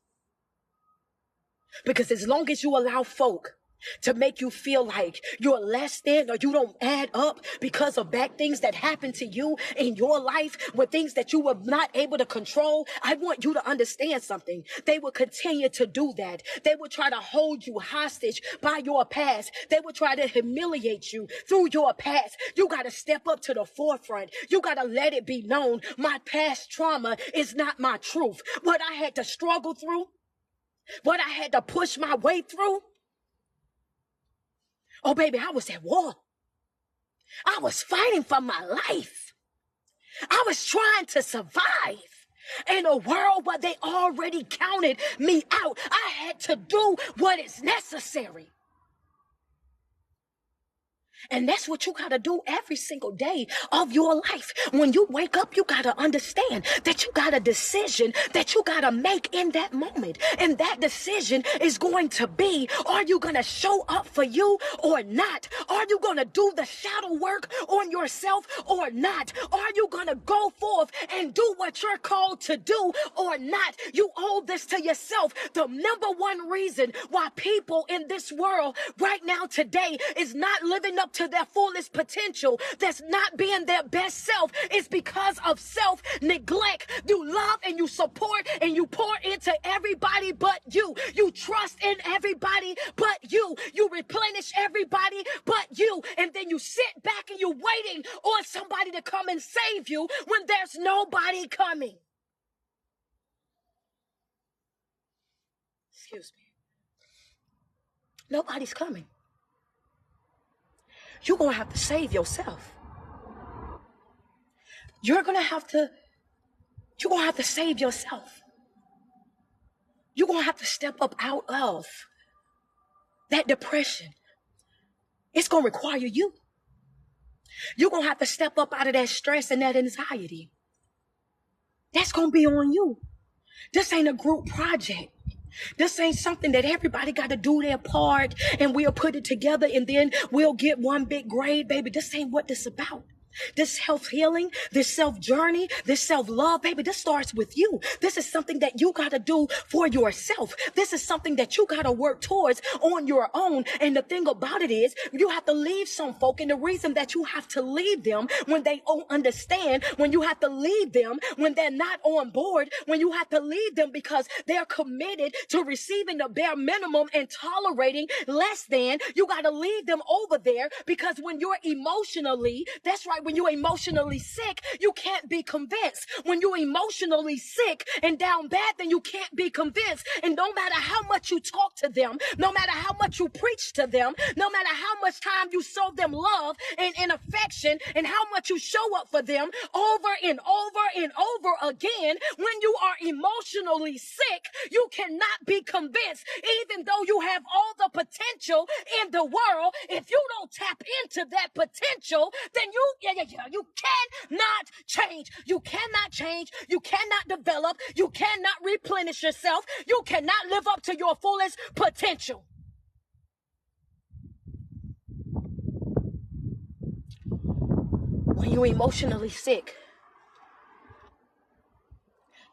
Because as long as you allow folk to make you feel like you're less than, or you don't add up because of bad things that happen to you in your life, with things that you were not able to control, I want you to understand something. They will continue to do that. They will try to hold you hostage by your past. They will try to humiliate you through your past. You got to step up to the forefront. You got to let it be known. My past trauma is not my truth. What I had to struggle through, what I had to push my way through. Oh, baby, I was at war. I was fighting for my life. I was trying to survive in a world where they already counted me out. I had to do what is necessary. And that's what you got to do every single day of your life. When you wake up, you got to understand that you got a decision that you got to make in that moment. And that decision is going to be, are you going to show up for you or not? Are you going to do the shadow work on yourself or not? Are you going to go forth and do what you're called to do or not? You owe this to yourself. The number one reason why people in this world right now today is not living up to their fullest potential, that's not being their best self, is because of self-neglect. You love and you support and you pour into everybody but you. You trust in everybody but you. You replenish everybody but you. And then you sit back and you're waiting on somebody to come and save you when there's nobody coming. Excuse me. Nobody's coming. You're going to have to save yourself. You're going to have to save yourself. You're going to have to step up out of that depression. It's going to require you. You're going to have to step up out of that stress and that anxiety. That's going to be on you. This ain't a group project. This ain't something that everybody got to do their part and we'll put it together and then we'll get one big grade, baby. This ain't what this is about. This healing, this self-journey, this self-love, baby, this starts with you. This is something that you got to do for yourself. This is something that you got to work towards on your own. And the thing about it is, you have to leave some folk. And the reason that you have to leave them when they don't understand, when you have to leave them when they're not on board, when you have to leave them because they're committed to receiving the bare minimum and tolerating less than, you got to leave them over there because when you're emotionally, that's right, when you're emotionally sick, you can't be convinced. When you're emotionally sick and down bad, then you can't be convinced. And no matter how much you talk to them, no matter how much you preach to them, no matter how much time you show them love and affection and how much you show up for them over and over and over again, when you are emotionally sick, you cannot be convinced. Even though you have all the potential in the world, if you don't tap into that potential, then you cannot change. You cannot change. You cannot develop. You cannot replenish yourself. You cannot live up to your fullest potential. When you're emotionally sick,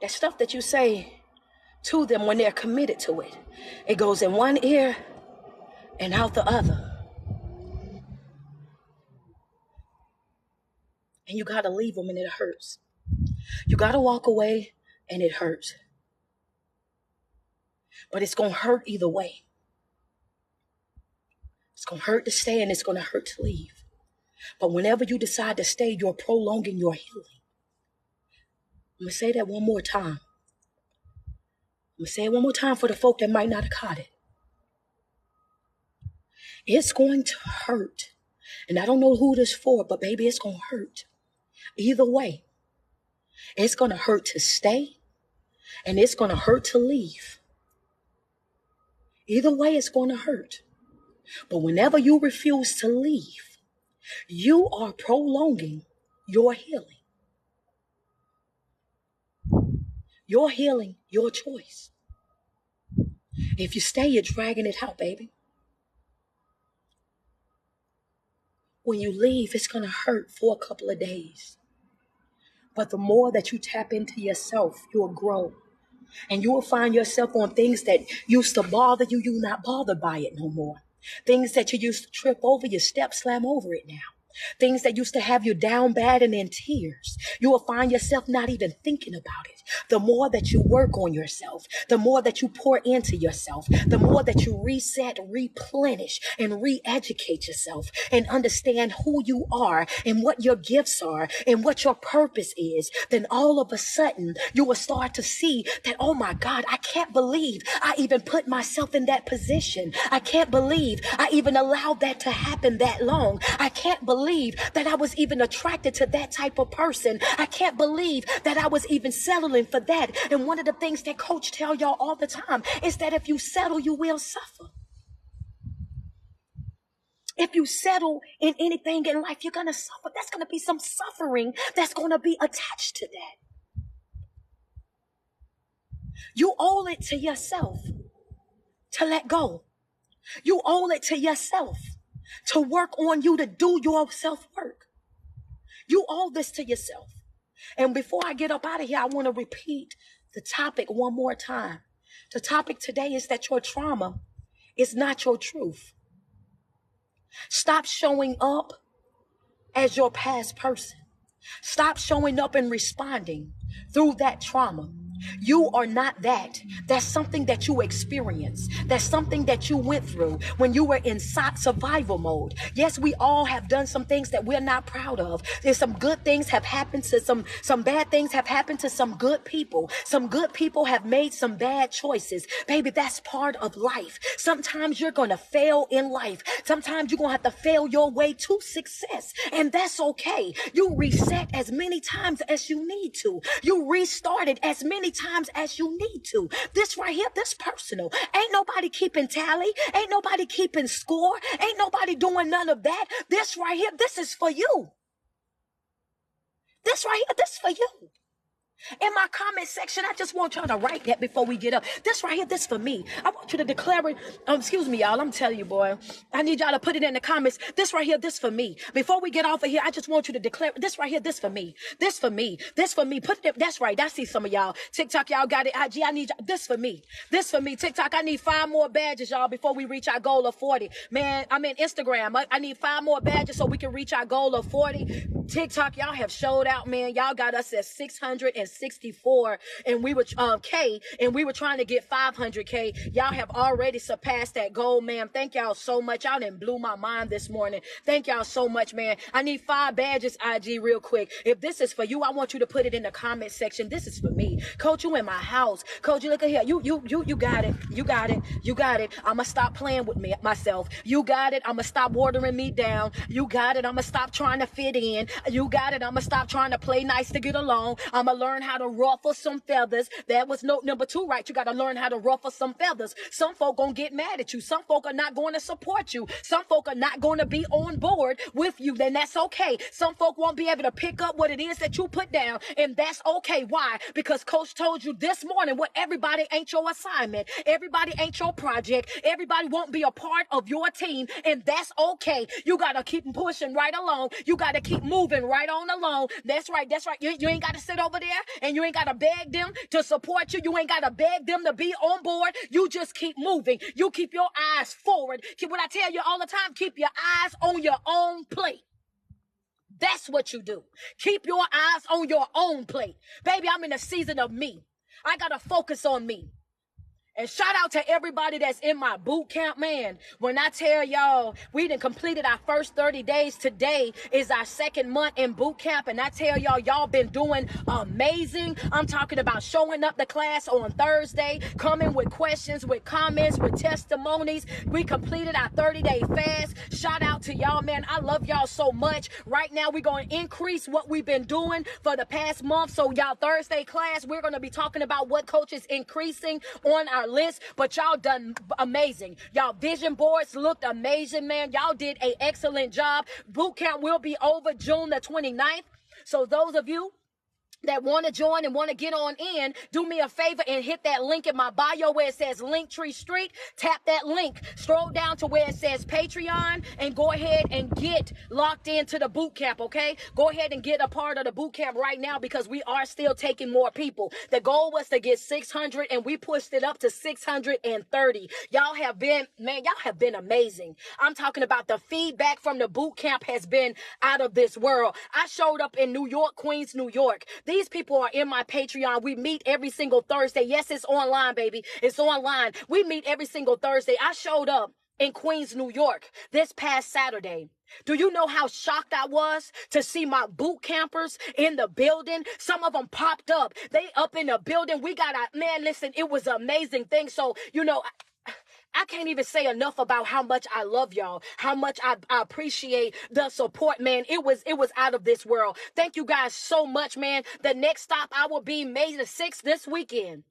that stuff that you say to them when they're committed to it, it goes in one ear and out the other. And you got to leave them and it hurts. You got to walk away and it hurts. But it's going to hurt either way. It's going to hurt to stay and it's going to hurt to leave. But whenever you decide to stay, you're prolonging your healing. I'm going to say that one more time. I'm going to say it one more time for the folk that might not have caught it. It's going to hurt. And I don't know who this for, but baby, it's going to hurt. Either way, it's going to hurt to stay and it's going to hurt to leave. Either way, it's going to hurt. But whenever you refuse to leave, you are prolonging your healing. Your healing, your choice. If you stay, you're dragging it out, baby. When you leave, it's going to hurt for a couple of days. But the more that you tap into yourself, you'll grow. And you will find yourself on things that used to bother you, you're not bothered by it no more. Things that you used to trip over, you step slam over it now. Things that used to have you down bad and in tears, you will find yourself not even thinking about it. The more that you work on yourself, the more that you pour into yourself, the more that you reset, replenish, and re-educate yourself and understand who you are and what your gifts are and what your purpose is, then all of a sudden you will start to see that, oh my God, I can't believe I even put myself in that position. I can't believe I even allowed that to happen that long. I can't believe that I was even attracted to that type of person. I can't believe that I was even settling for that. And one of the things that coach tell y'all all the time is that if you settle, you will suffer. If you settle in anything in life, you're going to suffer. That's going to be some suffering that's going to be attached to that. You owe it to yourself to let go. You owe it to yourself to work on you, to do your self-work. You owe this to yourself. And before I get up out of here, I want to repeat the topic one more time. The topic today is that your trauma is not your truth. Stop showing up as your past person. Stop showing up and responding through that trauma. You are not that. That's something that you experienced. That's something that you went through when you were in survival mode. Yes, we all have done some things that we're not proud of. There's some good things have happened to some bad things have happened to some good people. Some good people have made some bad choices. Baby, that's part of life. Sometimes you're going to fail in life. Sometimes you're going to have to fail your way to success. And that's okay. You reset as many times as you need to. You restarted as many times as you need to. This right here, this personal. Ain't nobody keeping tally. Ain't nobody keeping score. Ain't nobody doing none of that. This right here, this is for you. This right here, this is for you. In my comment section, I just want y'all to write that before we get up. This right here, this for me. I want you to declare it. Excuse me, y'all. I'm telling you, boy. I need y'all to put it in the comments. This right here, this for me. Before we get off of here, I just want you to declare this right here, this for me. This for me. This for me. Put it. That's right. I see some of y'all. TikTok, y'all got it. IG, I need y'all. This for me. This for me. TikTok, I need 5 more badges, y'all, before we reach our goal of 40. Man, I'm in Instagram. I need 5 more badges so we can reach our goal of 40. TikTok, y'all have showed out, man. Y'all got us at 664, and we were K, and we were trying to get 500K. Y'all have already surpassed that goal, man. Thank y'all so much. Y'all done blew my mind this morning. Thank y'all so much, man. I need 5 badges, IG, real quick. If this is for you, I want you to put it in the comment section. This is for me. Coach, you in my house. Coach, you look at here. You got it. You got it. You got it. I'ma stop playing with myself. You got it. I'ma stop watering me down. You got it. I'ma stop trying to fit in. You got it. I'ma stop trying to play nice to get along. I'ma learn how to ruffle some feathers. That was note number 2, right? You got to learn how to ruffle some feathers. Some folk gonna get mad at you. Some folk are not going to support you. Some folk are not going to be on board with you. Then that's okay. Some folk won't be able to pick up what it is that you put down. And that's okay. Why? Because coach told you this morning what everybody ain't your assignment. Everybody ain't your project. Everybody won't be a part of your team. And that's okay. You got to keep pushing right along. You got to keep moving right on along. That's right. That's right. You ain't got to sit over there and you ain't got to beg them to support you. You ain't got to beg them to be on board. You just keep moving. You keep your eyes forward. Keep what I tell you all the time. Keep your eyes on your own plate. That's what you do. Keep your eyes on your own plate. Baby, I'm in a season of me. I got to focus on me. And shout out to everybody that's in my boot camp, man. When I tell y'all, we done completed our first 30 days. Today is our 2nd month in boot camp. And I tell y'all, y'all been doing amazing. I'm talking about showing up to class on Thursday, coming with questions, with comments, with testimonies. We completed our 30-day fast. Shout out to y'all, man. I love y'all so much. Right now, we're going to increase what we've been doing for the past month. So y'all, Thursday class, we're going to be talking about what coach is increasing on our list, but y'all done amazing. Y'all vision boards looked amazing, man. Y'all did an excellent job. Boot camp will be over June the 29th. So those of you that want to join and want to get on in, do me a favor and hit that link in my bio where it says Linktree Street. Tap that link. Scroll down to where it says Patreon and go ahead and get locked into the boot camp, okay? Go ahead and get a part of the boot camp right now because we are still taking more people. The goal was to get 600 and we pushed it up to 630. Y'all have been amazing. I'm talking about the feedback from the boot camp has been out of this world. I showed up in New York, Queens, New York. These people are in my Patreon. We meet every single Thursday. Yes, it's online, baby. It's online. We meet every single Thursday. I showed up in Queens, New York this past Saturday. Do you know how shocked I was to see my boot campers in the building? Some of them popped up. They up in the building. Listen, it was an amazing thing. So, I can't even say enough about how much I love y'all, how much I appreciate the support, man. It was out of this world. Thank you guys so much, man. The next stop I will be May the 6th this weekend.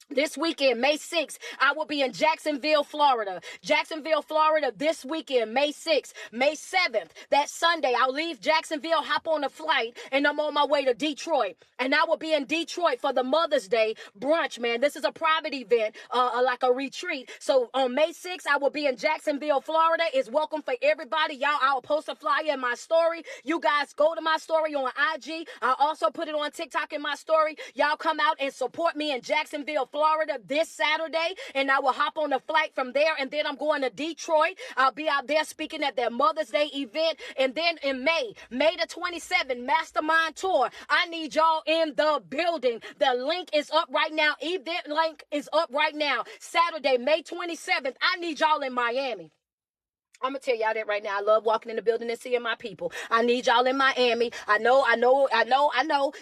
This weekend, May 6th, I will be in Jacksonville, Florida. Jacksonville, Florida, this weekend, May 6th. May 7th, that Sunday, I'll leave Jacksonville, hop on a flight, and I'm on my way to Detroit. And I will be in Detroit for the Mother's Day brunch, man. This is a private event, like a retreat. So on May 6th, I will be in Jacksonville, Florida. It's welcome for everybody. Y'all, I'll post a flyer in my story. You guys go to my story on IG. I'll also put it on TikTok in my story. Y'all come out and support me in Jacksonville, Florida this Saturday, and I will hop on a flight from there, and then I'm going to Detroit. I'll be out there speaking at their Mother's Day event, and then in May the 27th, Mastermind Tour. I need y'all in the building. The link is up right now. Event link is up right now. Saturday, May 27th. I need y'all in Miami. I'm going to tell y'all that right now. I love walking in the building and seeing my people. I need y'all in Miami. I know.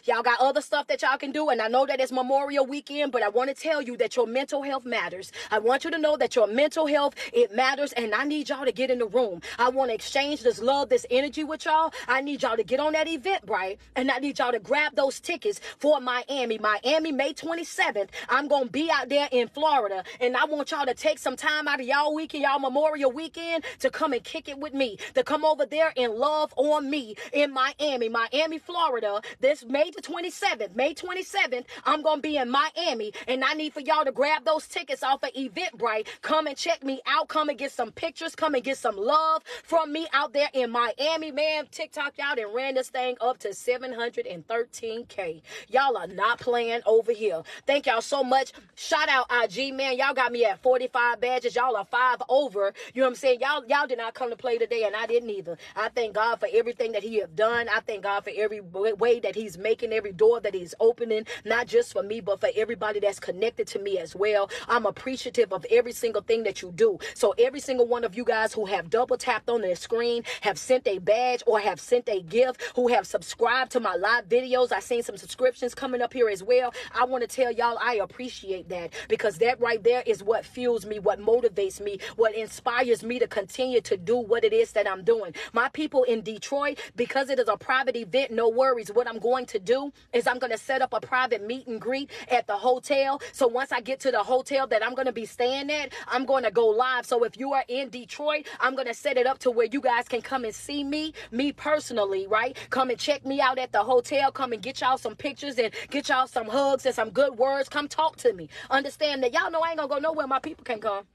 Y'all got other stuff that y'all can do, and I know that it's Memorial Weekend, but I want to tell you that your mental health matters. I want you to know that your mental health, it matters, and I need y'all to get in the room. I want to exchange this love, this energy with y'all. I need y'all to get on that Eventbrite, and I need y'all to grab those tickets for Miami. Miami, May 27th. I'm going to be out there in Florida, and I want y'all to take some time out of y'all weekend, y'all Memorial Weekend, to come and kick it with me, to come over there and love on me in Miami, Florida. This May the 27th, I'm going to be in Miami, and I need for y'all to grab those tickets off of Eventbrite. Come and check me out. Come and get some pictures. Come and get some love from me out there in Miami, man. TikTok, y'all done ran this thing up to 713K. Y'all are not playing over here. Thank y'all so much. Shout out IG, man. Y'all got me at 45 badges. Y'all are 5 over. You know what I'm saying? Y'all did not come to play today, and I didn't either. I thank God for everything that he have done. I thank God for every way that he's making, every door that he's opening, not just for me, but for everybody that's connected to me as well. I'm appreciative of every single thing that you do. So every single one of you guys who have double tapped on their screen, have sent a badge or have sent a gift, who have subscribed to my live videos, I seen some subscriptions coming up here as well. I want to tell y'all I appreciate that, because that right there is what fuels me, what motivates me, what inspires me to continue to do what it is that I'm doing. My people in Detroit, because it is a private event, no worries. What I'm going to do is I'm going to set up a private meet and greet at the hotel. So once I get to the hotel that I'm going to be staying at, I'm going to go live. So if you are in Detroit, I'm going to set it up to where you guys can come and see me personally, right? Come and check me out at the hotel. Come and get y'all some pictures and get y'all some hugs and some good words. Come talk to me. Understand that y'all know I ain't going to go nowhere my people can come.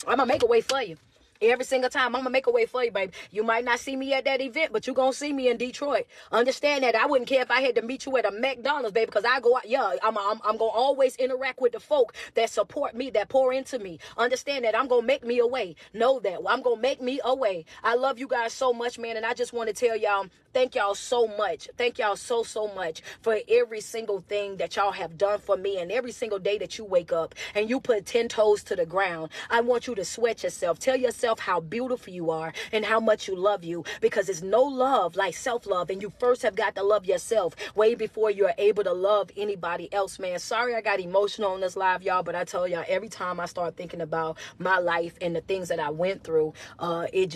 I'm going to make a way for you. Every single time, I'm going to make a way for you, baby. You might not see me at that event, but you're going to see me in Detroit. Understand that I wouldn't care if I had to meet you at a McDonald's, baby, because I go out. Yeah, I'm going to always interact with the folk that support me, that pour into me. Understand that I'm going to make me a way. Know that. I'm going to make me a way. I love you guys so much, man, and I just want to tell y'all, thank y'all so much. Thank y'all so much for every single thing that y'all have done for me, and every single day that you wake up and you put 10 toes to the ground. I want you to sweat yourself. Tell yourself how beautiful you are and how much you love you, because there's no love like self-love, and you first have got to love yourself way before you're able to love anybody else, man. Sorry I got emotional on this live, y'all, but I tell y'all, every time I start thinking about my life and the things that I went through, it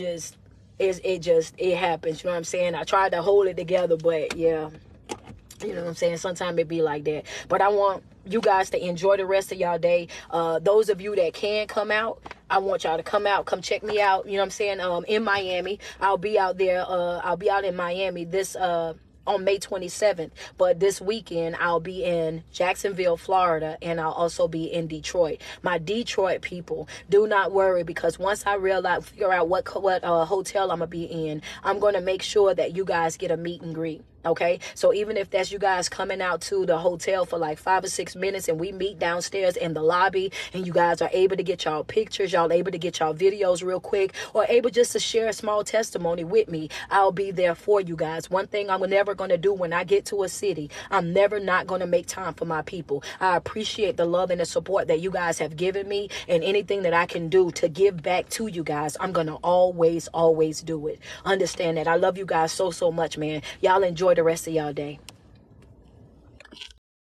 happens. You know what I'm saying? I tried to hold it together, but yeah, you know what I'm saying? Sometimes it be like that. But I want you guys to enjoy the rest of y'all day. Those of you that can come out, I want y'all to come out, come check me out. You know what I'm saying? In Miami, I'll be out there. I'll be out in Miami this on May 27th. But this weekend, I'll be in Jacksonville, Florida, and I'll also be in Detroit. My Detroit people, do not worry, because once I figure out what hotel I'm going to be in, I'm going to make sure that you guys get a meet and greet. Okay, so even if that's you guys coming out to the hotel for like 5 or 6 minutes, and we meet downstairs in the lobby, and you guys are able to get y'all pictures, y'all able to get y'all videos real quick, or able just to share a small testimony with me, I'll be there for you guys. One thing I'm never going to do when I get to a city, I'm never not going to make time for my people. I appreciate the love and the support that you guys have given me, and anything that I can do to give back to you guys, I'm going to always do it. Understand that. I love you guys so much, man. Y'all enjoy the rest of y'all day.